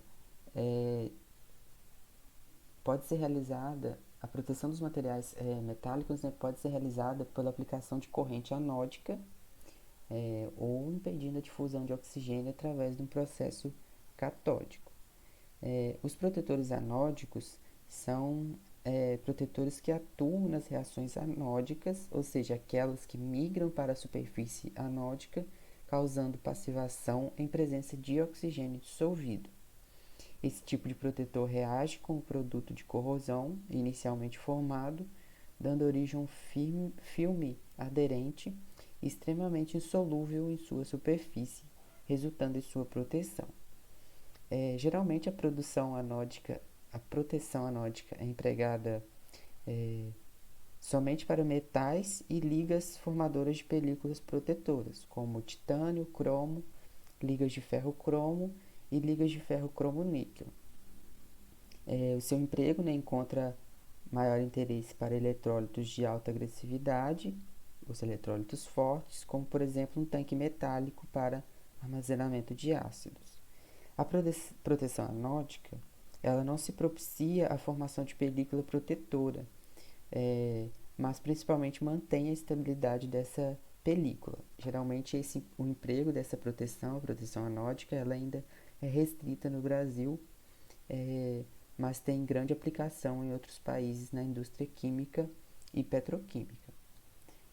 pode ser realizada, a proteção dos materiais metálicos, né, pode ser realizada pela aplicação de corrente anódica ou impedindo a difusão de oxigênio através de um processo catódico. Os protetores anódicos são protetores que atuam nas reações anódicas, ou seja, aquelas que migram para a superfície anódica, causando passivação em presença de oxigênio dissolvido. Esse tipo de protetor reage com o produto de corrosão inicialmente formado, dando origem a um filme aderente extremamente insolúvel em sua superfície, resultando em sua proteção. Geralmente a proteção anódica é empregada somente para metais e ligas formadoras de películas protetoras, como titânio, cromo, ligas de ferro-cromo e ligas de ferro-cromo-níquel. O seu emprego, né, encontra maior interesse para eletrólitos de alta agressividade, os eletrólitos fortes, como por exemplo um tanque metálico para armazenamento de ácidos. A proteção anódica, ela não se propicia a formação de película protetora, mas principalmente mantém a estabilidade dessa película. Geralmente o emprego dessa proteção, a proteção anódica, ela ainda é restrita no Brasil, mas tem grande aplicação em outros países na indústria química e petroquímica.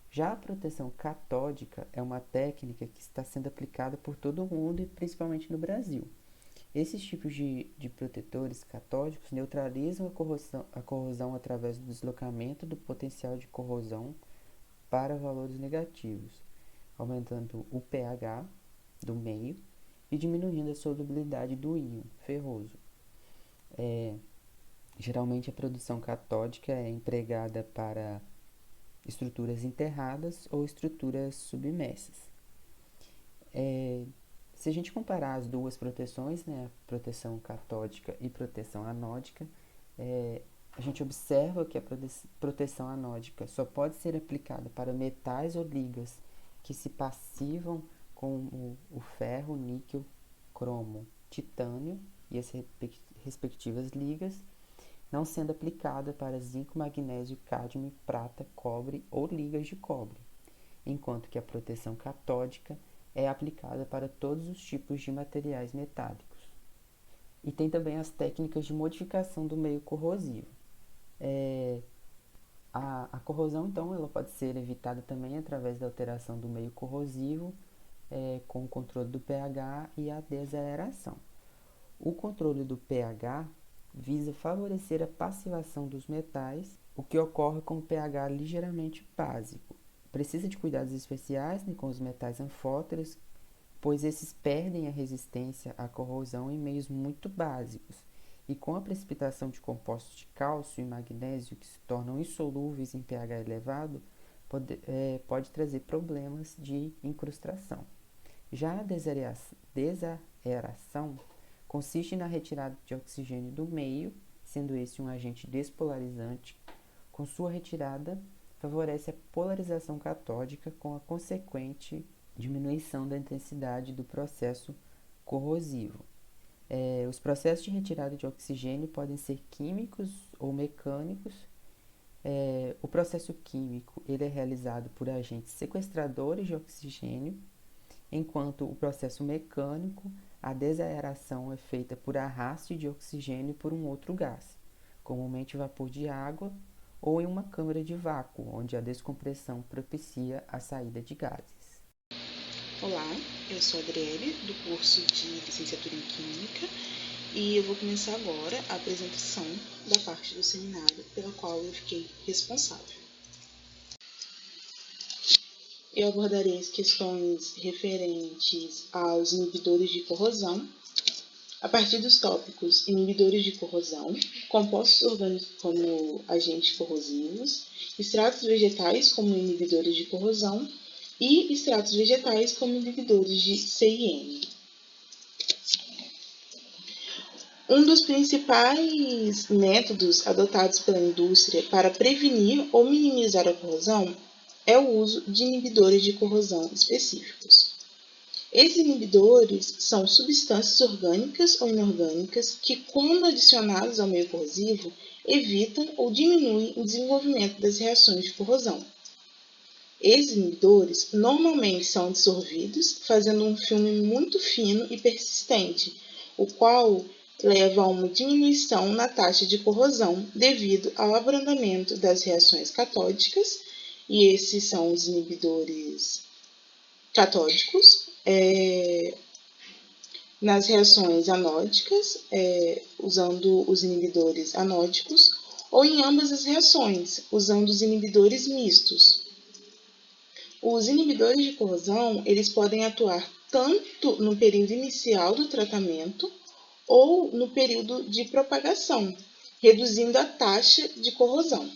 Já a proteção catódica é uma técnica que está sendo aplicada por todo o mundo e principalmente no Brasil. Esses tipos de protetores catódicos neutralizam a corrosão através do deslocamento do potencial de corrosão para valores negativos, aumentando o pH do meio e diminuindo a solubilidade do íon ferroso. Geralmente a produção catódica é empregada para estruturas enterradas ou estruturas submersas. Se a gente comparar as duas proteções, né, a proteção catódica e proteção anódica, a gente observa que a proteção anódica só pode ser aplicada para metais ou ligas que se passivam com o ferro, níquel, cromo, titânio e as respectivas ligas, não sendo aplicada para zinco, magnésio, cádmio, prata, cobre ou ligas de cobre, enquanto que a proteção catódica é aplicada para todos os tipos de materiais metálicos. E tem também as técnicas de modificação do meio corrosivo. A corrosão, então, ela pode ser evitada também através da alteração do meio corrosivo, com o controle do pH e a desaeração. O controle do pH visa favorecer a passivação dos metais, o que ocorre com o pH ligeiramente básico. Precisa de cuidados especiais, né, com os metais anfóteros, pois esses perdem a resistência à corrosão em meios muito básicos, e com a precipitação de compostos de cálcio e magnésio que se tornam insolúveis em pH elevado, pode trazer problemas de incrustação. Já a desaeração consiste na retirada de oxigênio do meio, sendo esse um agente despolarizante. Com sua retirada, favorece a polarização catódica com a consequente diminuição da intensidade do processo corrosivo. Os processos de retirada de oxigênio podem ser químicos ou mecânicos. O processo químico ele é realizado por agentes sequestradores de oxigênio, enquanto o processo mecânico, a desaeração é feita por arraste de oxigênio por um outro gás, comumente vapor de água, ou em uma câmara de vácuo, onde a descompressão propicia a saída de gases. Olá, eu sou a Adriele, do curso de Licenciatura em Química, e eu vou começar agora a apresentação da parte do seminário pela qual eu fiquei responsável. Eu abordarei as questões referentes aos inibidores de corrosão, a partir dos tópicos inibidores de corrosão, compostos orgânicos como agentes corrosivos, extratos vegetais como inibidores de corrosão e extratos vegetais como inibidores de CIN. Um dos principais métodos adotados pela indústria para prevenir ou minimizar a corrosão é o uso de inibidores de corrosão específicos. Esses inibidores são substâncias orgânicas ou inorgânicas que, quando adicionadas ao meio corrosivo, evitam ou diminuem o desenvolvimento das reações de corrosão. Esses inibidores normalmente são dissolvidos, fazendo um filme muito fino e persistente, o qual leva a uma diminuição na taxa de corrosão devido ao abrandamento das reações catódicas, e esses são os inibidores catódicos. Nas reações anódicas, usando os inibidores anódicos, ou em ambas as reações, usando os inibidores mistos. Os inibidores de corrosão, eles podem atuar tanto no período inicial do tratamento ou no período de propagação, reduzindo a taxa de corrosão.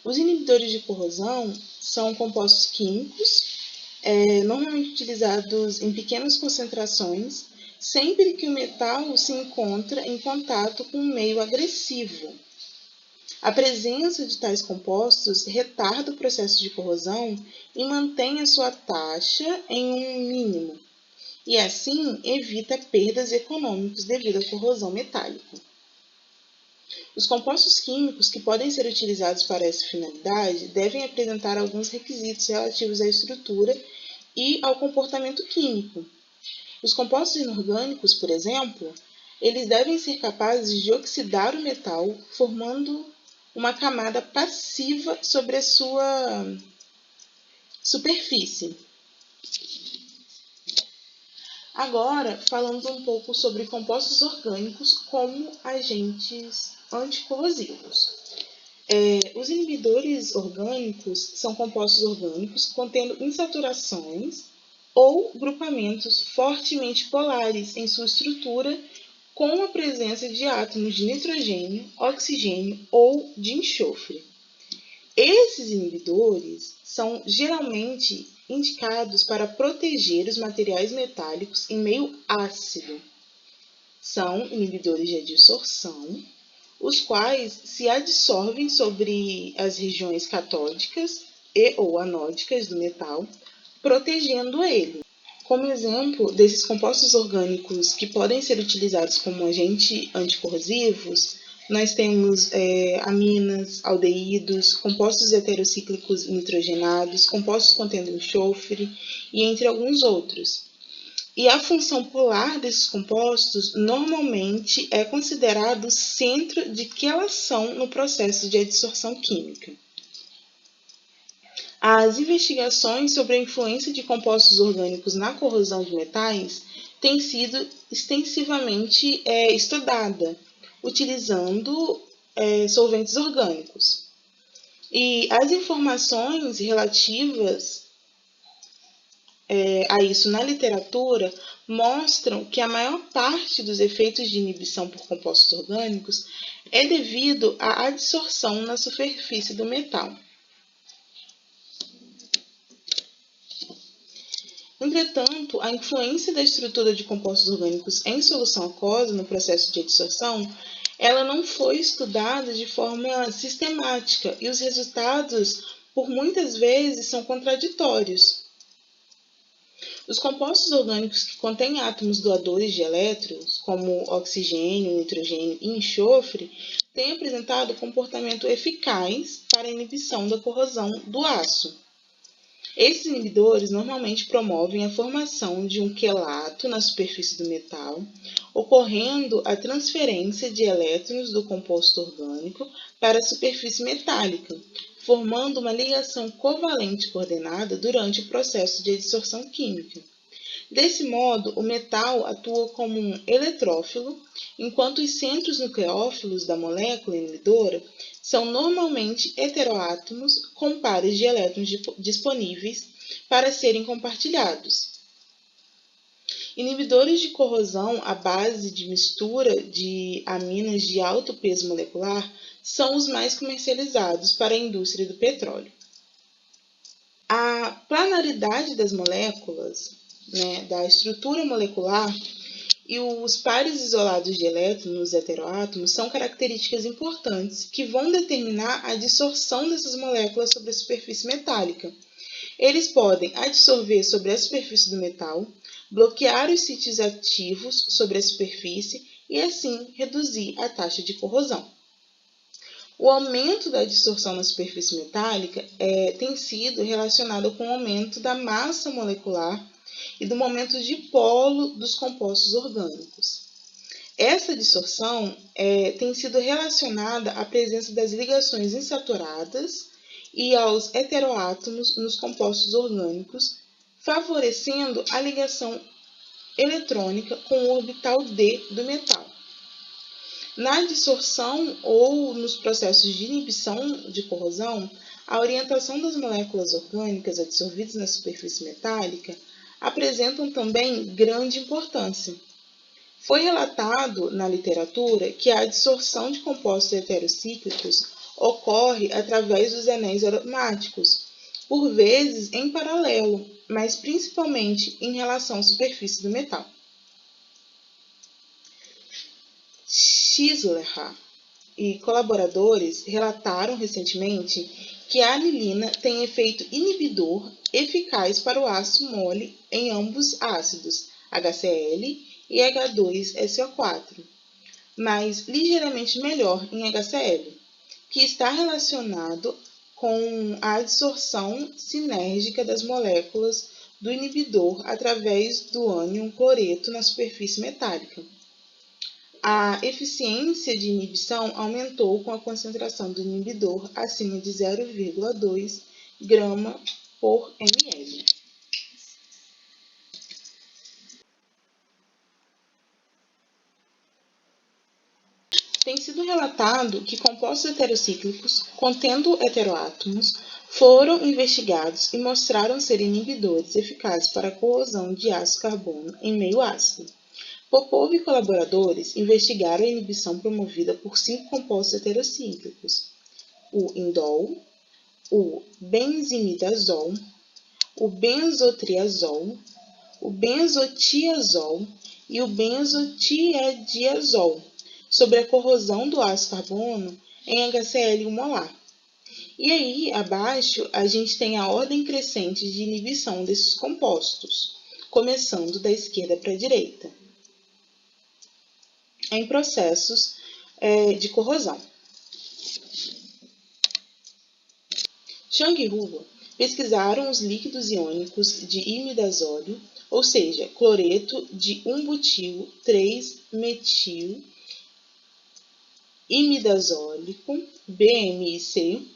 Os inibidores de corrosão são compostos químicos, normalmente utilizados em pequenas concentrações, sempre que o metal se encontra em contato com um meio agressivo. A presença de tais compostos retarda o processo de corrosão e mantém a sua taxa em um mínimo, e assim evita perdas econômicas devido à corrosão metálica. Os compostos químicos que podem ser utilizados para essa finalidade devem apresentar alguns requisitos relativos à estrutura e ao comportamento químico. Os compostos inorgânicos, por exemplo, eles devem ser capazes de oxidar o metal, formando uma camada passiva sobre a sua superfície. Agora, falando um pouco sobre compostos orgânicos como agentes anticorrosivos. Os inibidores orgânicos são compostos orgânicos contendo insaturações ou grupamentos fortemente polares em sua estrutura, com a presença de átomos de nitrogênio, oxigênio ou de enxofre. Esses inibidores são geralmente indicados para proteger os materiais metálicos em meio ácido. São inibidores de adsorção, os quais se adsorvem sobre as regiões catódicas e ou anódicas do metal, protegendo ele. Como exemplo desses compostos orgânicos que podem ser utilizados como agentes anticorrosivos, nós temos aminas, aldeídos, compostos heterocíclicos nitrogenados, compostos contendo enxofre e entre alguns outros. E a função polar desses compostos normalmente é considerado o centro de quelação no processo de adsorção química. As investigações sobre a influência de compostos orgânicos na corrosão de metais têm sido extensivamente estudada, utilizando solventes orgânicos. E as informações relativas a isso na literatura mostram que a maior parte dos efeitos de inibição por compostos orgânicos é devido à adsorção na superfície do metal. Entretanto, a influência da estrutura de compostos orgânicos em solução aquosa no processo de adsorção, ela não foi estudada de forma sistemática e os resultados, por muitas vezes, são contraditórios. Os compostos orgânicos que contêm átomos doadores de elétrons, como oxigênio, nitrogênio e enxofre, têm apresentado comportamento eficaz para a inibição da corrosão do aço. Esses inibidores normalmente promovem a formação de um quelato na superfície do metal, ocorrendo a transferência de elétrons do composto orgânico para a superfície metálica, formando uma ligação covalente coordenada durante o processo de adsorção química. Desse modo, o metal atua como um eletrófilo, enquanto os centros nucleófilos da molécula inibidora são normalmente heteroátomos com pares de elétrons disponíveis para serem compartilhados. Inibidores de corrosão à base de mistura de aminas de alto peso molecular são os mais comercializados para a indústria do petróleo. A planaridade das moléculas, da estrutura molecular e os pares isolados de elétrons nos heteroátomos são características importantes que vão determinar a adsorção dessas moléculas sobre a superfície metálica. Eles podem adsorver sobre a superfície do metal, bloquear os sítios ativos sobre a superfície e, assim, reduzir a taxa de corrosão. O aumento da adsorção na superfície metálica tem sido relacionado com o aumento da massa molecular e do momento de polo dos compostos orgânicos. Essa adsorção tem sido relacionada à presença das ligações insaturadas e aos heteroátomos nos compostos orgânicos, favorecendo a ligação eletrônica com o orbital D do metal. Na adsorção ou nos processos de inibição de corrosão, a orientação das moléculas orgânicas adsorvidas na superfície metálica apresentam também grande importância. Foi relatado na literatura que a adsorção de compostos heterocíclicos ocorre através dos anéis aromáticos, por vezes em paralelo, mas principalmente em relação à superfície do metal. Schlecher e colaboradores relataram recentemente que a anilina tem efeito inibidor eficaz para o aço mole em ambos ácidos, HCl e H2SO4, mas ligeiramente melhor em HCl, que está relacionado com a adsorção sinérgica das moléculas do inibidor através do ânion cloreto na superfície metálica. A eficiência de inibição aumentou com a concentração do inibidor acima de 0,2 grama por ml. Tem sido relatado que compostos heterocíclicos contendo heteroátomos foram investigados e mostraram ser inibidores eficazes para a corrosão de ácido carbono em meio ácido. Popov e colaboradores investigaram a inibição promovida por 5 compostos heterocíclicos: o indol, o benzimidazol, o benzotriazol, o benzotiazol e o benzotiadiazol, sobre a corrosão do ácido carbono em HCl 1 molar. E aí, abaixo, a gente tem a ordem crescente de inibição desses compostos, começando da esquerda para a direita, em processos de corrosão. Chang e Huber pesquisaram os líquidos iônicos de imidazóleo, ou seja, cloreto de 1-butil 3-metil imidazólico, BMIC,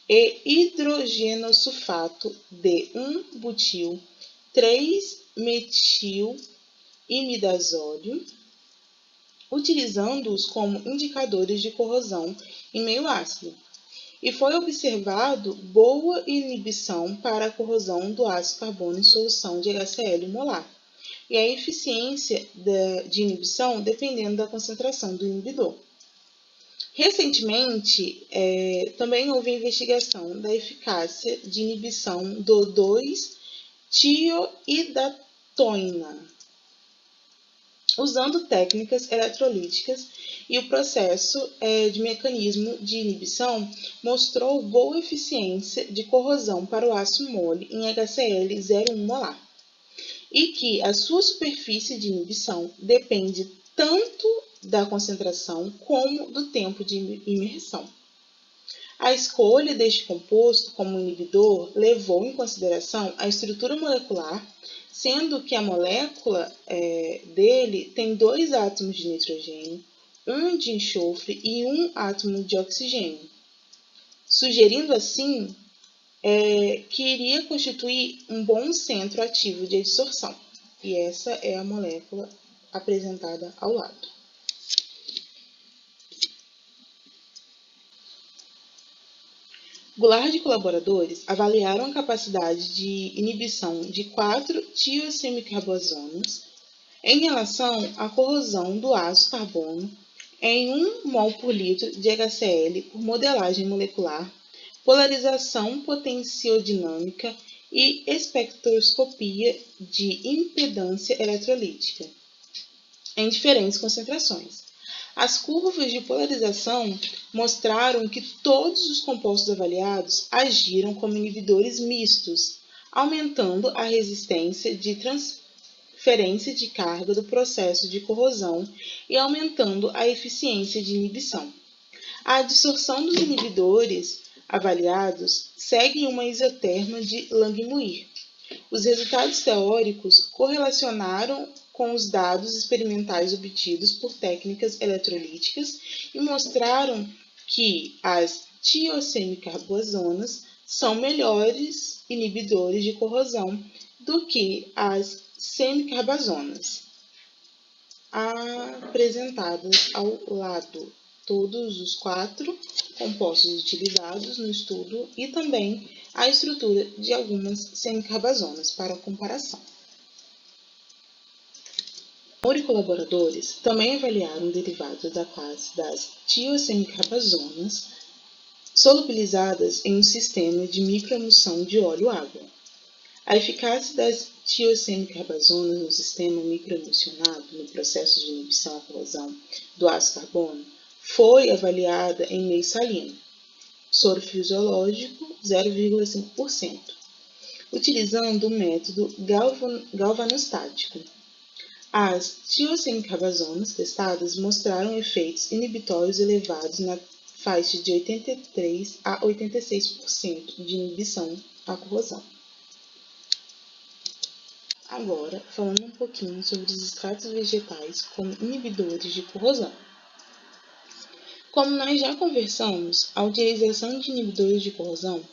e hidrogenosulfato de 1-butil 3-metil imidazóleo, utilizando-os como indicadores de corrosão em meio ácido. e foi observado boa inibição para a corrosão do ácido carbono em solução de HCl molar, e a eficiência de inibição dependendo da concentração do inibidor. Recentemente, também houve investigação da eficácia de inibição do 2-tioidatoína, usando técnicas eletrolíticas, e o processo de mecanismo de inibição mostrou boa eficiência de corrosão para o ácido mole em HCl 0,1 molar, e que a sua superfície de inibição depende tanto da concentração como do tempo de imersão. A escolha deste composto como inibidor levou em consideração a estrutura molecular, sendo que a molécula dele tem 2 átomos de nitrogênio, 1 de enxofre e 1 átomo de oxigênio, sugerindo assim que iria constituir um bom centro ativo de adsorção. E essa é a molécula apresentada ao lado. Goulart e colaboradores avaliaram a capacidade de inibição de 4 tiosemicarboazonas em relação à corrosão do ácido carbono em 1 mol por litro de HCl por modelagem molecular, polarização potenciodinâmica e espectroscopia de impedância eletrolítica em diferentes concentrações. As curvas de polarização mostraram que todos os compostos avaliados agiram como inibidores mistos, aumentando a resistência de transferência de carga do processo de corrosão e aumentando a eficiência de inibição. A adsorção dos inibidores avaliados segue uma isoterma de Langmuir. Os resultados teóricos correlacionaram com os dados experimentais obtidos por técnicas eletrolíticas e mostraram que as tiosemicarboazonas são melhores inibidores de corrosão do que as semicarboazonas apresentadas ao lado. Todos os 4 compostos utilizados no estudo e também a estrutura de algumas semicarboazonas para comparação. Moore e colaboradores também avaliaram derivados da classe das tiosemicarboazonas solubilizadas em um sistema de microemulsão de óleo-água. A eficácia das tiosemicarboazonas no sistema microemulsionado no processo de inibição à corrosão do ácido carbono foi avaliada em meio salino, soro fisiológico 0,5%, utilizando o método galvanostático. As tiosemicarboazonas testadas mostraram efeitos inibitórios elevados na faixa de 83% a 86% de inibição à corrosão. Agora, falando um pouquinho sobre os extratos vegetais como inibidores de corrosão. Como nós já conversamos, a utilização de inibidores de corrosão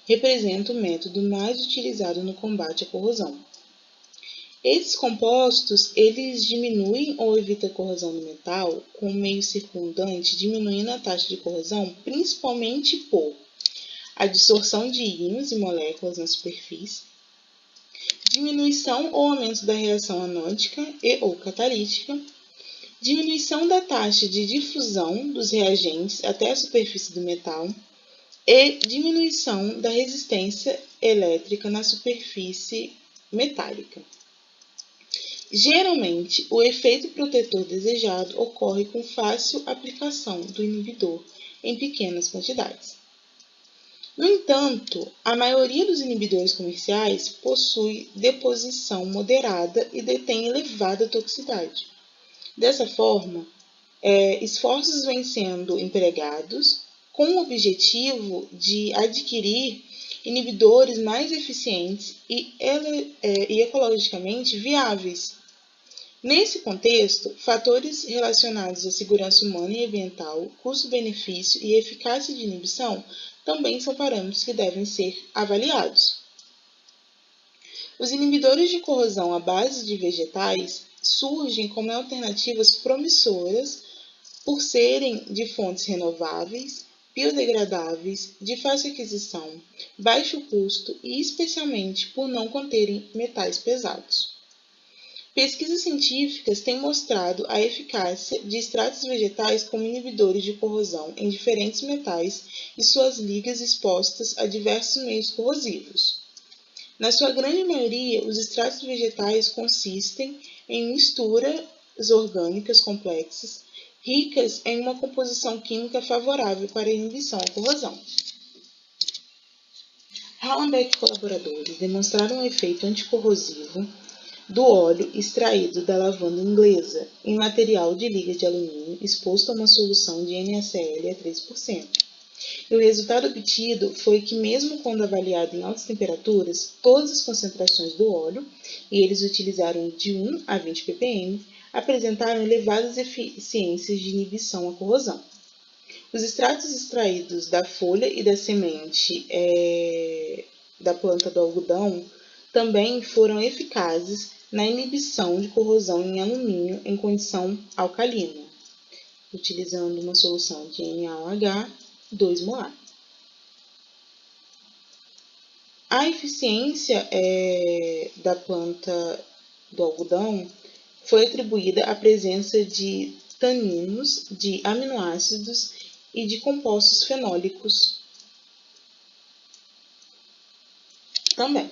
representa o método mais utilizado no combate à corrosão. Esses compostos, eles diminuem ou evitam a corrosão do metal com o meio circundante, diminuindo a taxa de corrosão, principalmente por adsorção de íons e moléculas na superfície, diminuição ou aumento da reação anódica e ou catalítica, diminuição da taxa de difusão dos reagentes até a superfície do metal e diminuição da resistência elétrica na superfície metálica. Geralmente, o efeito protetor desejado ocorre com fácil aplicação do inibidor em pequenas quantidades. No entanto, a maioria dos inibidores comerciais possui deposição moderada e detém elevada toxicidade. Dessa forma, esforços vêm sendo empregados com o objetivo de adquirir inibidores mais eficientes e ecologicamente viáveis. Nesse contexto, fatores relacionados à segurança humana e ambiental, custo-benefício e eficácia de inibição também são parâmetros que devem ser avaliados. Os inibidores de corrosão à base de vegetais surgem como alternativas promissoras por serem de fontes renováveis, biodegradáveis, de fácil aquisição, baixo custo e especialmente por não conterem metais pesados. Pesquisas científicas têm mostrado a eficácia de extratos vegetais como inibidores de corrosão em diferentes metais e suas ligas expostas a diversos meios corrosivos. Na sua grande maioria, os extratos vegetais consistem em misturas orgânicas complexas, ricas em uma composição química favorável para a inibição à corrosão. Hallenbeck e colaboradores demonstraram o efeito anticorrosivo do óleo extraído da lavanda inglesa em material de liga de alumínio exposto a uma solução de NaCl a 3%. E o resultado obtido foi que, mesmo quando avaliado em altas temperaturas, todas as concentrações do óleo, e eles utilizaram de 1 a 20 ppm, apresentaram elevadas eficiências de inibição à corrosão. Os extratos extraídos da folha e da semente da planta do algodão também foram eficazes na inibição de corrosão em alumínio em condição alcalina, utilizando uma solução de NaOH 2 molar. A eficiência da planta do algodão foi atribuída à presença de taninos, de aminoácidos e de compostos fenólicos também.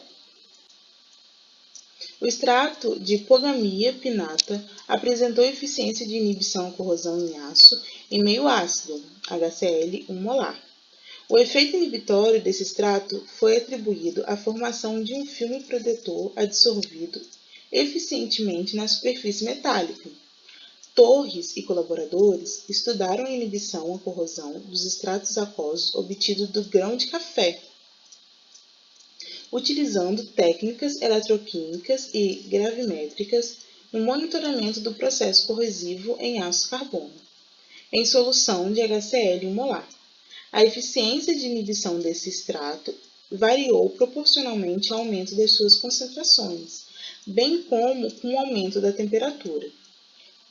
O extrato de Pogamia pinnata apresentou eficiência de inibição à corrosão em aço em meio ácido, HCl 1 molar. O efeito inibitório desse extrato foi atribuído à formação de um filme protetor adsorvido eficientemente na superfície metálica. Torres e colaboradores estudaram a inibição à corrosão dos extratos aquosos obtidos do grão de café, utilizando técnicas eletroquímicas e gravimétricas no monitoramento do processo corrosivo em aço carbono, em solução de HCl 1 molar. A eficiência de inibição desse extrato variou proporcionalmente ao aumento das suas concentrações, bem como com o aumento da temperatura.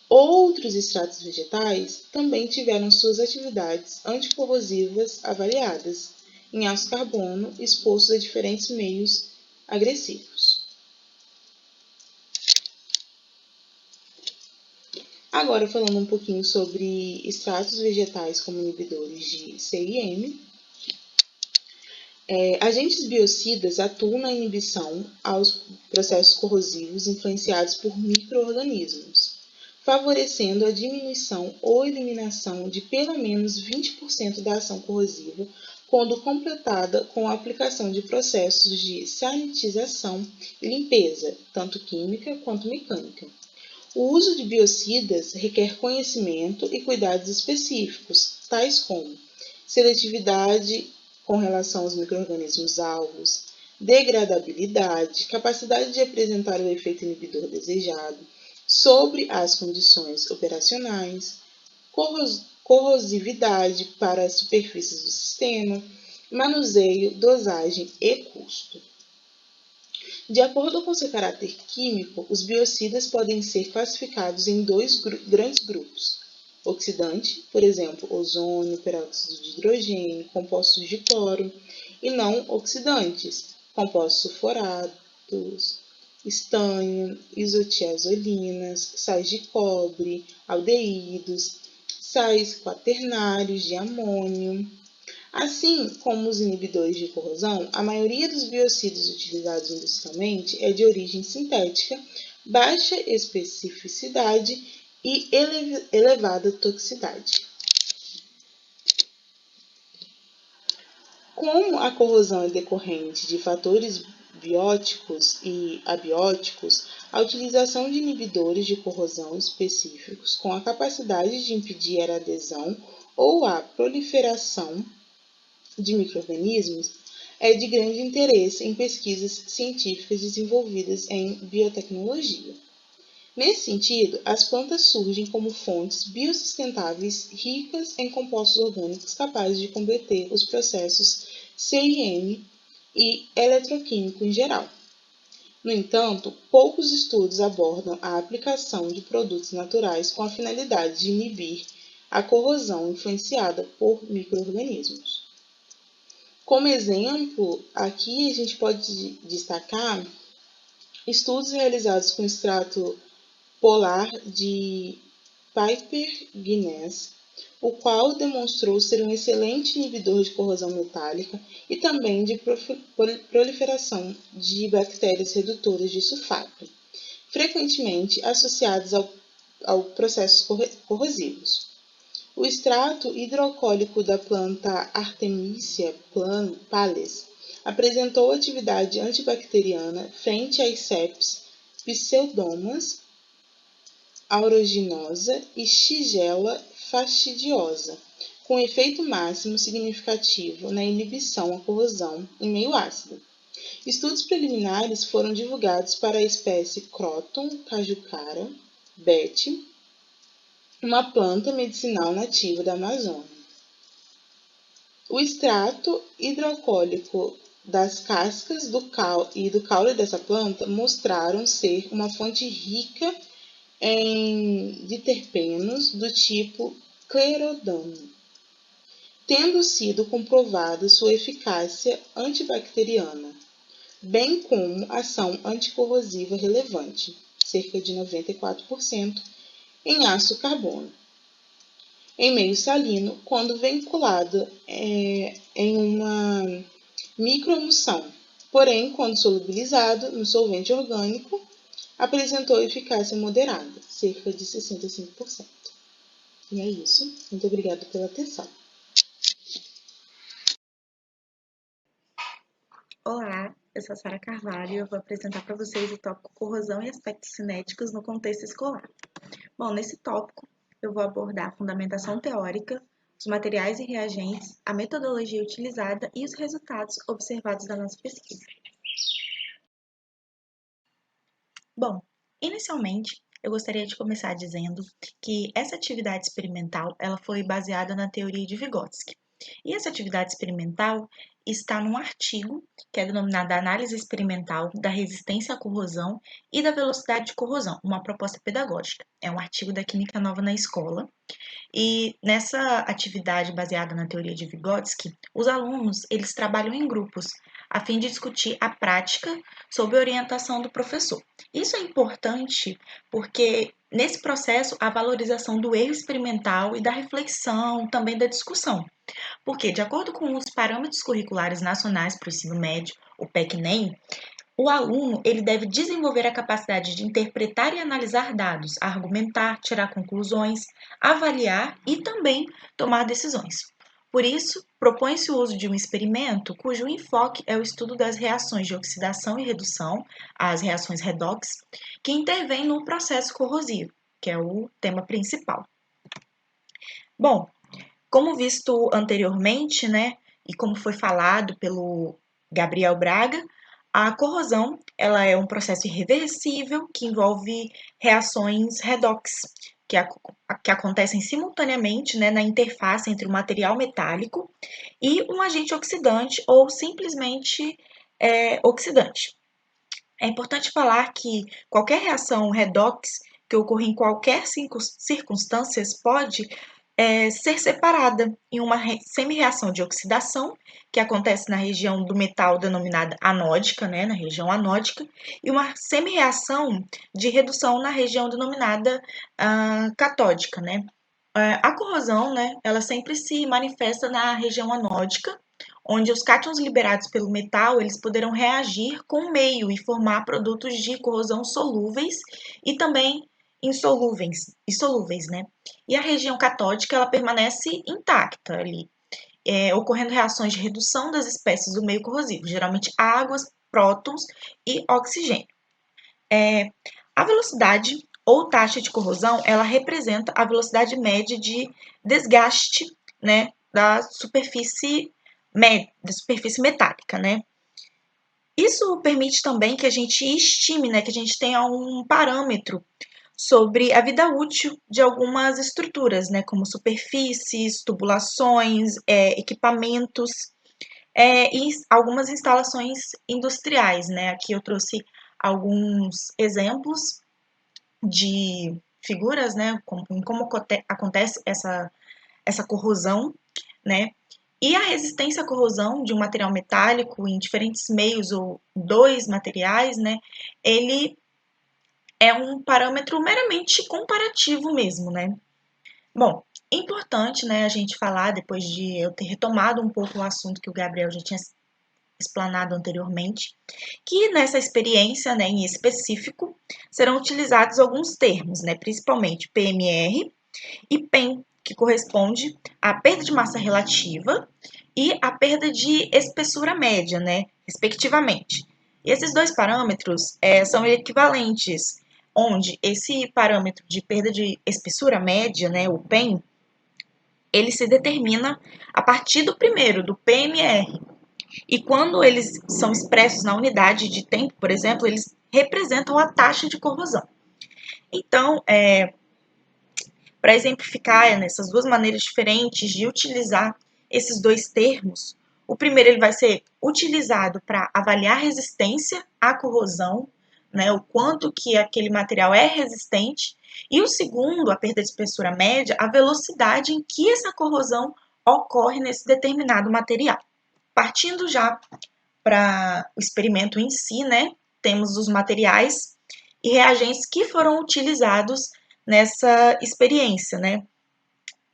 Outros extratos vegetais também tiveram suas atividades anticorrosivas avaliadas em aço carbono expostos a diferentes meios agressivos. Agora, falando um pouquinho sobre extratos vegetais como inibidores de CIM, agentes biocidas atuam na inibição aos processos corrosivos influenciados por micro-organismos, favorecendo a diminuição ou eliminação de pelo menos 20% da ação corrosiva quando completada com a aplicação de processos de sanitização e limpeza, tanto química quanto mecânica. O uso de biocidas requer conhecimento e cuidados específicos, tais como seletividade com relação aos micro-organismos alvos, degradabilidade, capacidade de apresentar o efeito inibidor desejado, sobre as condições operacionais, corrosividade para as superfícies do sistema, manuseio, dosagem e custo. De acordo com seu caráter químico, os biocidas podem ser classificados em dois grandes grupos: oxidante, por exemplo, ozônio, peróxido de hidrogênio, compostos de cloro, e não oxidantes, compostos sulfurados, estanho, isotiazolinas, sais de cobre, aldeídos, sais quaternários de amônio. Assim como os inibidores de corrosão, a maioria dos biocidas utilizados industrialmente é de origem sintética, baixa especificidade e elevada toxicidade. Como a corrosão é decorrente de fatores bióticos e abióticos, a utilização de inibidores de corrosão específicos com a capacidade de impedir a adesão ou a proliferação de micro-organismos é de grande interesse em pesquisas científicas desenvolvidas em biotecnologia. Nesse sentido, as plantas surgem como fontes biossustentáveis ricas em compostos orgânicos capazes de combater os processos CIM e eletroquímico em geral. No entanto, poucos estudos abordam a aplicação de produtos naturais com a finalidade de inibir a corrosão influenciada por micro-organismos. Como exemplo, aqui a gente pode destacar estudos realizados com extrato polar de Piper-Guinness, o qual demonstrou ser um excelente inibidor de corrosão metálica e também de proliferação de bactérias redutoras de sulfato, frequentemente associadas ao processos corrosivos. O extrato hidroalcoólico da planta Artemisia pallis apresentou atividade antibacteriana frente às ceps Pseudomonas aeruginosa e Shigella fastidiosa, com efeito máximo significativo na inibição à corrosão em meio ácido. Estudos preliminares foram divulgados para a espécie Croton cajucara, Beth, uma planta medicinal nativa da Amazônia. O extrato hidroalcoólico das cascas do caule dessa planta mostraram ser uma fonte rica em diterpenos do tipo clerodano, tendo sido comprovada sua eficácia antibacteriana, bem como ação anticorrosiva relevante, cerca de 94%, em ácido carbono, em meio salino, quando vinculada em uma microemulsão. Porém, quando solubilizado no solvente orgânico, apresentou eficácia moderada, cerca de 65%. E é isso. Muito obrigada pela atenção. Olá, eu sou a Sara Carvalho e eu vou apresentar para vocês o tópico corrosão e aspectos cinéticos no contexto escolar. Bom, nesse tópico eu vou abordar a fundamentação teórica, os materiais e reagentes, a metodologia utilizada e os resultados observados da nossa pesquisa. Bom, inicialmente, eu gostaria de começar dizendo que essa atividade experimental ela foi baseada na teoria de Vygotsky. E essa atividade experimental está num artigo que é denominado Análise Experimental da Resistência à Corrosão e da Velocidade de Corrosão, uma proposta pedagógica. É um artigo da Química Nova na Escola. E nessa atividade baseada na teoria de Vygotsky, os alunos eles trabalham em grupos a fim de discutir a prática sob orientação do professor. Isso é importante porque nesse processo a valorização do erro experimental e da reflexão, também da discussão. Porque, de acordo com os parâmetros curriculares nacionais para o ensino médio, o PEC-NEM, o aluno ele deve desenvolver a capacidade de interpretar e analisar dados, argumentar, tirar conclusões, avaliar e também tomar decisões. Por isso, propõe-se o uso de um experimento cujo enfoque é o estudo das reações de oxidação e redução, as reações redox, que intervêm no processo corrosivo, que é o tema principal. Bom, como visto anteriormente, né, e como foi falado pelo Gabriel Braga, a corrosão ela é um processo irreversível que envolve reações redox, que acontecem simultaneamente, né, na interface entre o material metálico e um agente oxidante ou simplesmente oxidante. É importante falar que qualquer reação redox que ocorra em qualquer circunstâncias pode ser separada em uma semi-reação de oxidação, que acontece na região do metal denominada anódica, né, na região anódica, e uma semi-reação de redução na região denominada catódica, né. A corrosão, né, ela sempre se manifesta na região anódica, onde os cátions liberados pelo metal eles poderão reagir com o meio e formar produtos de corrosão solúveis e também insolúveis, né? E a região catódica ela permanece intacta ali, ocorrendo reações de redução das espécies do meio corrosivo, geralmente águas, prótons e oxigênio. A velocidade ou taxa de corrosão, ela representa a velocidade média de desgaste, né, da superfície metálica, né? Isso permite também que a gente estime, né, que a gente tenha um parâmetro sobre a vida útil de algumas estruturas, né, como superfícies, tubulações, equipamentos e algumas instalações industriais, né? Aqui eu trouxe alguns exemplos de figuras, né, em como acontece essa corrosão, né, e a resistência à corrosão de um material metálico em diferentes meios ou dois materiais, né, ele é um parâmetro meramente comparativo mesmo, né. Bom, é importante, né, a gente falar, depois de eu ter retomado um pouco o assunto que o Gabriel já tinha explanado anteriormente, que nessa experiência, né, em específico, serão utilizados alguns termos, né, principalmente PMR e PEM, que corresponde à perda de massa relativa e à perda de espessura média, né, respectivamente. E esses dois parâmetros são equivalentes, onde esse parâmetro de perda de espessura média, né, o PEM, ele se determina a partir do primeiro, do PMR. E quando eles são expressos na unidade de tempo, por exemplo, eles representam a taxa de corrosão. Então, para exemplificar nessas duas maneiras diferentes de utilizar esses dois termos, o primeiro ele vai ser utilizado para avaliar resistência à corrosão, né, o quanto que aquele material é resistente, e o segundo, a perda de espessura média, a velocidade em que essa corrosão ocorre nesse determinado material. Partindo já para o experimento em si, né, temos os materiais e reagentes que foram utilizados nessa experiência, né?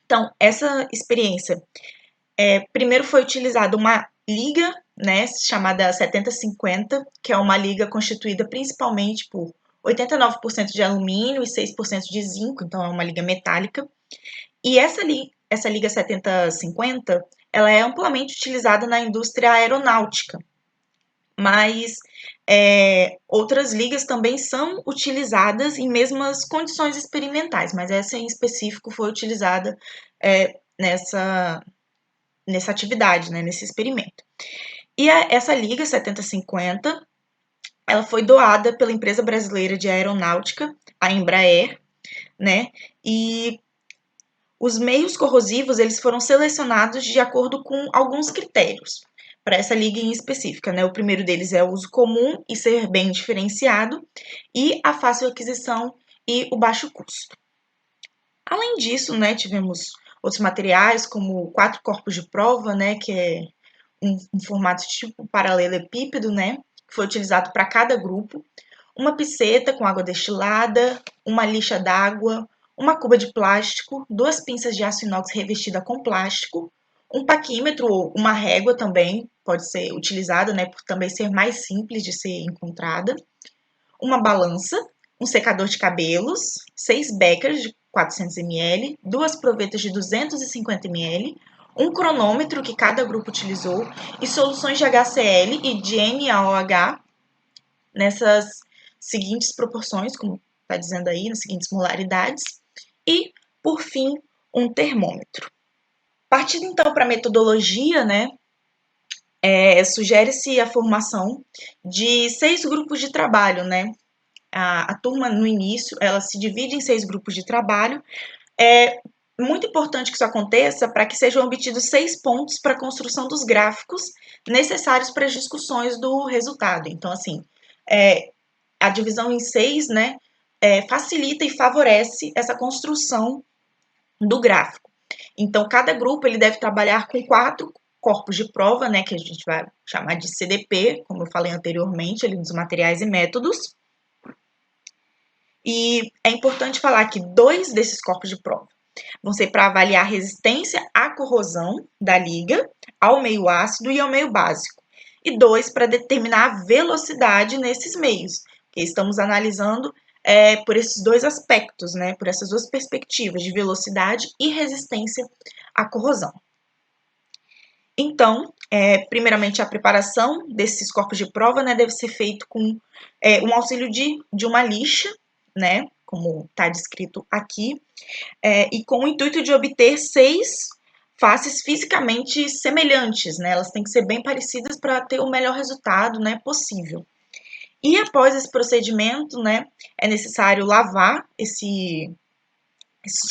Então, essa experiência, primeiro foi utilizada uma liga, né, chamada 7050, que é uma liga constituída principalmente por 89% de alumínio e 6% de zinco, então é uma liga metálica. E essa liga 7050, ela é amplamente utilizada na indústria aeronáutica, mas outras ligas também são utilizadas em mesmas condições experimentais, mas essa em específico foi utilizada nessa atividade, né, nesse experimento. E essa liga 7050, ela foi doada pela empresa brasileira de aeronáutica, a Embraer, né, e os meios corrosivos eles foram selecionados de acordo com alguns critérios para essa liga em específica, né? O primeiro deles é o uso comum e ser bem diferenciado, e a fácil aquisição e o baixo custo. Além disso, né, tivemos outros materiais, como 4 corpos de prova, né, que é um formato tipo paralelepípedo, né, que foi utilizado para cada grupo, uma piceta com água destilada, uma lixa d'água, uma cuba de plástico, 2 pinças de aço inox revestida com plástico, um paquímetro ou uma régua também pode ser utilizada, né, por também ser mais simples de ser encontrada, uma balança, um secador de cabelos, 6 becers de 400 ml, 2 provetas de 250 ml, um cronômetro que cada grupo utilizou e soluções de HCl e de NaOH nessas seguintes proporções, como está dizendo aí, nas seguintes molaridades, e, por fim, um termômetro. Partindo então para a metodologia, né, sugere-se a formação de 6 grupos de trabalho, né? A turma, no início, ela se divide em 6 grupos de trabalho. É muito importante que isso aconteça para que sejam obtidos 6 pontos para a construção dos gráficos necessários para as discussões do resultado. Então, assim, a divisão em 6, né, facilita e favorece essa construção do gráfico. Então, cada grupo ele deve trabalhar com 4 corpos de prova, né, que a gente vai chamar de CDP, como eu falei anteriormente, ali dos materiais e métodos. E é importante falar que 2 desses corpos de prova vão ser para avaliar a resistência à corrosão da liga, ao meio ácido e ao meio básico. E 2 para determinar a velocidade nesses meios, que estamos analisando por esses 2 aspectos, né, por essas 2 perspectivas de velocidade e resistência à corrosão. Então, primeiramente, a preparação desses corpos de prova, né, deve ser feito com um auxílio de uma lixa, né, como está descrito aqui, e com o intuito de obter 6 faces fisicamente semelhantes, né, elas têm que ser bem parecidas para ter o melhor resultado, né, possível. E após esse procedimento, né, é necessário lavar esses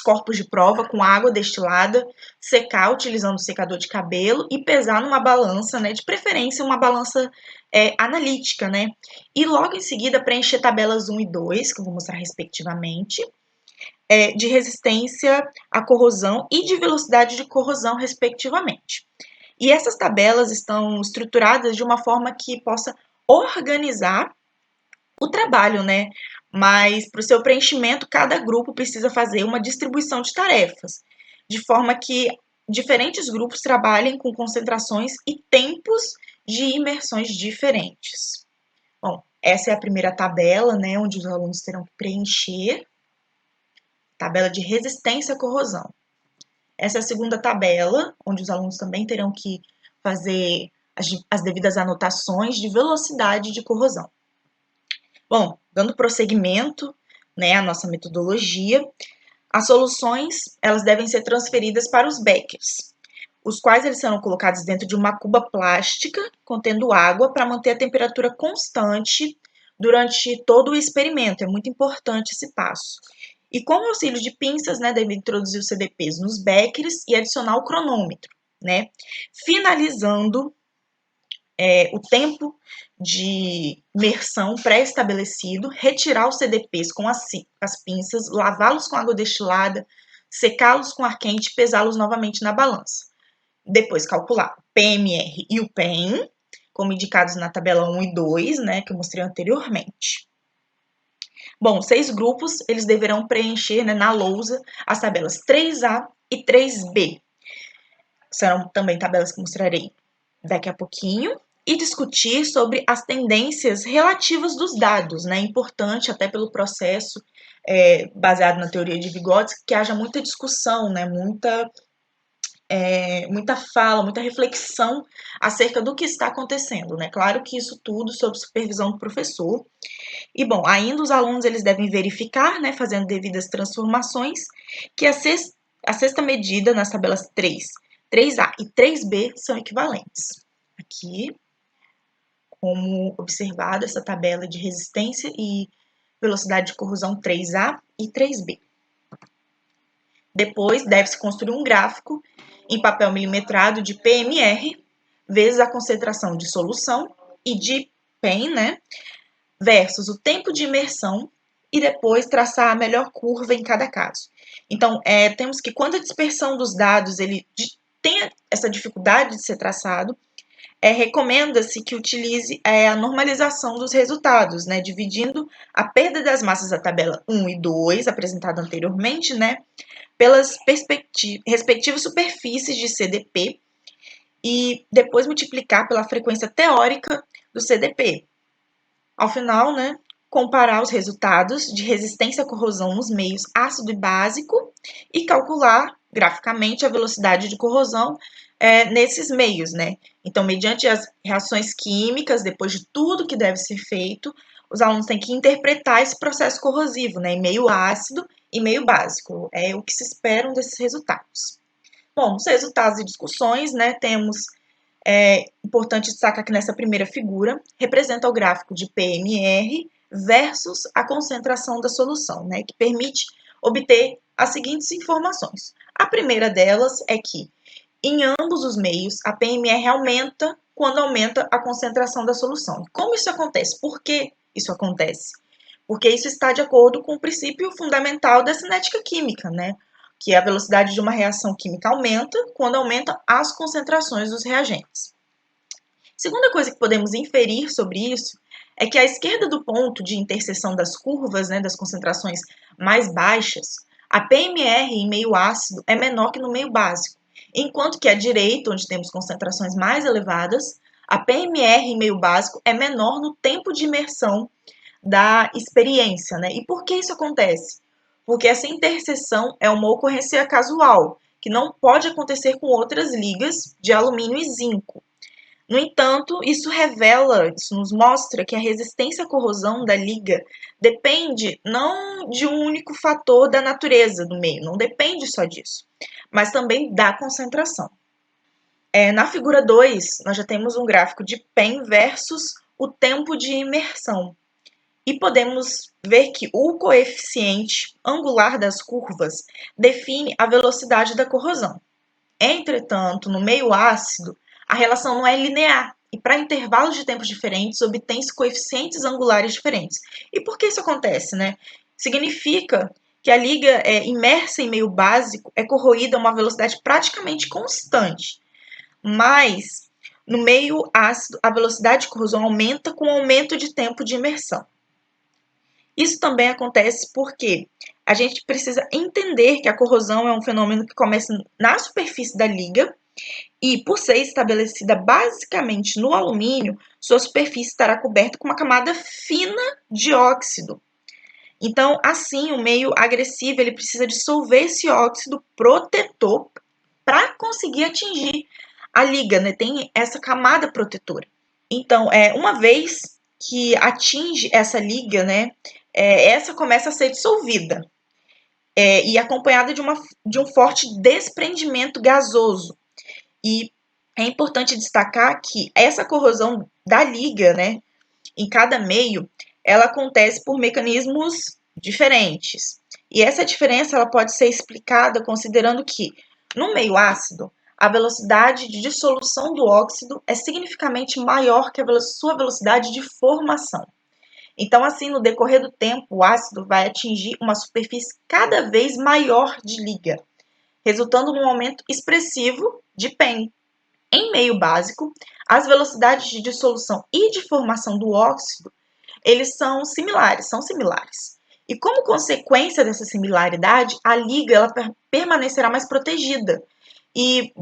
corpos de prova com água destilada, secar utilizando o secador de cabelo e pesar numa balança, né, de preferência uma balança analítica, né, e logo em seguida preencher tabelas 1 e 2, que eu vou mostrar respectivamente, de resistência à corrosão e de velocidade de corrosão, respectivamente. E essas tabelas estão estruturadas de uma forma que possa organizar o trabalho, né? Mas para o seu preenchimento, cada grupo precisa fazer uma distribuição de tarefas, de forma que diferentes grupos trabalhem com concentrações e tempos de imersões diferentes. Bom, essa é a primeira tabela, né, onde os alunos terão que preencher, tabela de resistência à corrosão. Essa é a segunda tabela, onde os alunos também terão que fazer as devidas anotações de velocidade de corrosão. Bom, dando prosseguimento, né, à nossa metodologia, as soluções elas devem ser transferidas para os beckers, os quais eles serão colocados dentro de uma cuba plástica contendo água para manter a temperatura constante durante todo o experimento. É muito importante esse passo. E com o auxílio de pinças, né, deve introduzir os CDPs nos beckers e adicionar o cronômetro, né, finalizando o tempo de imersão pré-estabelecido, retirar os CDPs com as pinças, lavá-los com água destilada, secá-los com ar quente e pesá-los novamente na balança. Depois calcular o PMR e o PEM, como indicados na tabela 1 e 2, né, que eu mostrei anteriormente. Bom, 6 grupos, eles deverão preencher, né, na lousa as tabelas 3A e 3B. Serão também tabelas que mostrarei daqui a pouquinho. E discutir sobre as tendências relativas dos dados, né? É importante, até pelo processo baseado na teoria de Vygotsky, que haja muita discussão, né? Muita fala, muita reflexão acerca do que está acontecendo, né? Claro que isso tudo sob supervisão do professor. E, bom, ainda os alunos eles devem verificar, né, fazendo devidas transformações, que a sexta medida nas tabelas 3, 3A e 3B são equivalentes. Aqui, como observado, essa tabela de resistência e velocidade de corrosão 3A e 3B. Depois, deve-se construir um gráfico em papel milimetrado de PMR, vezes a concentração de solução, e de PEM, né, versus o tempo de imersão, e depois traçar a melhor curva em cada caso. Então, temos que, quando a dispersão dos dados ele tem essa dificuldade de ser traçado, recomenda-se que utilize a normalização dos resultados, né, dividindo a perda das massas da tabela 1 e 2, apresentada anteriormente, né, pelas respectivas superfícies de CDP e depois multiplicar pela frequência teórica do CDP. Ao final, né, comparar os resultados de resistência à corrosão nos meios ácido e básico e calcular graficamente a velocidade de corrosão nesses meios, né? Então, mediante as reações químicas, depois de tudo que deve ser feito, os alunos têm que interpretar esse processo corrosivo, né, em meio ácido e meio básico. É o que se esperam desses resultados. Bom, os resultados e discussões, né, temos importante destacar que nessa primeira figura representa o gráfico de PMR versus a concentração da solução, né, que permite obter as seguintes informações. A primeira delas é que em ambos os meios a PMR aumenta quando aumenta a concentração da solução. Como isso acontece? Por que isso acontece? Porque isso está de acordo com o princípio fundamental da cinética química, né? Que a velocidade de uma reação química aumenta quando aumenta as concentrações dos reagentes. Segunda coisa que podemos inferir sobre isso é que à esquerda do ponto de interseção das curvas, né, das concentrações mais baixas, a PMR em meio ácido é menor que no meio básico, enquanto que à direita, onde temos concentrações mais elevadas, a PMR em meio básico é menor no tempo de imersão da experiência, né? E por que isso acontece? Porque essa interseção é uma ocorrência casual, que não pode acontecer com outras ligas de alumínio e zinco. No entanto, isso nos mostra que a resistência à corrosão da liga depende não de um único fator da natureza do meio, não depende só disso, mas também da concentração. Na figura 2, nós já temos um gráfico de PEM versus o tempo de imersão. E podemos ver que o coeficiente angular das curvas define a velocidade da corrosão. Entretanto, no meio ácido, a relação não é linear, e para intervalos de tempos diferentes, obtém-se coeficientes angulares diferentes. E por que isso acontece, né? Significa que a liga imersa em meio básico é corroída a uma velocidade praticamente constante, mas no meio ácido a velocidade de corrosão aumenta com o aumento de tempo de imersão. Isso também acontece porque a gente precisa entender que a corrosão é um fenômeno que começa na superfície da liga e, por ser estabelecida basicamente no alumínio, sua superfície estará coberta com uma camada fina de óxido. Então, assim, o meio agressivo ele precisa dissolver esse óxido protetor para conseguir atingir a liga, né? Tem essa camada protetora. Então, uma vez que atinge essa liga, né, essa começa a ser dissolvida e acompanhada de um forte desprendimento gasoso. E é importante destacar que essa corrosão da liga, né, em cada meio, ela acontece por mecanismos diferentes. E essa diferença ela pode ser explicada considerando que, no meio ácido, a velocidade de dissolução do óxido é significativamente maior que a sua velocidade de formação. Então, assim, no decorrer do tempo, o ácido vai atingir uma superfície cada vez maior de liga, resultando num aumento expressivo de PEM. Em meio básico, as velocidades de dissolução e de formação do óxido, eles são similares. E como consequência dessa similaridade, a liga ela permanecerá mais protegida. E,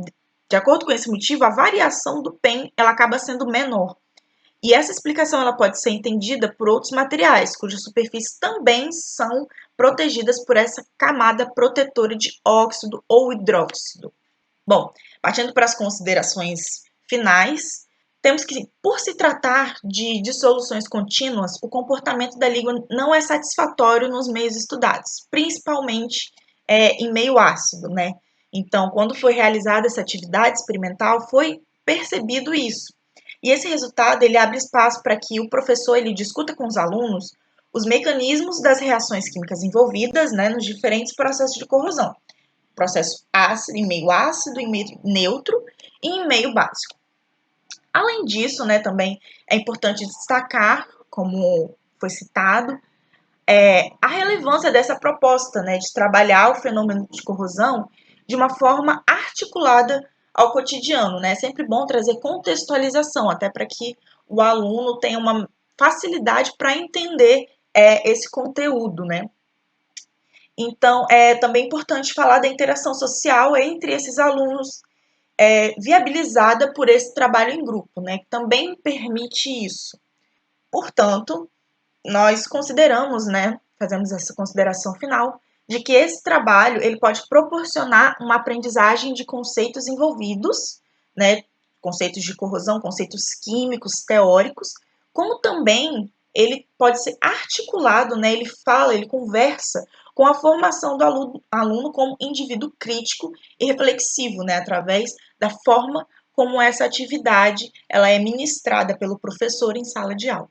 de acordo com esse motivo, a variação do PEM ela acaba sendo menor. E essa explicação ela pode ser entendida por outros materiais, cujas superfícies também são protegidas por essa camada protetora de óxido ou hidróxido. Bom, partindo para as considerações finais, temos que, por se tratar de dissoluções contínuas, o comportamento da liga não é satisfatório nos meios estudados, principalmente em meio ácido, né? Então, quando foi realizada essa atividade experimental, foi percebido isso. E esse resultado ele abre espaço para que o professor ele discuta com os alunos os mecanismos das reações químicas envolvidas, né, nos diferentes processos de corrosão. Processo ácido, em meio neutro e em meio básico. Além disso, né, também é importante destacar, como foi citado, a relevância dessa proposta, né, de trabalhar o fenômeno de corrosão de uma forma articulada ao cotidiano, né? É sempre bom trazer contextualização, até para que o aluno tenha uma facilidade para entender esse conteúdo, né? Então, é também importante falar da interação social entre esses alunos, viabilizada por esse trabalho em grupo, né? Que também permite isso. Portanto, nós consideramos, né, fazemos essa consideração final, de que esse trabalho ele pode proporcionar uma aprendizagem de conceitos envolvidos, né, conceitos de corrosão, conceitos químicos, teóricos, como também ele pode ser articulado, né, ele conversa com a formação do aluno como indivíduo crítico e reflexivo, né, através da forma como essa atividade ela é ministrada pelo professor em sala de aula.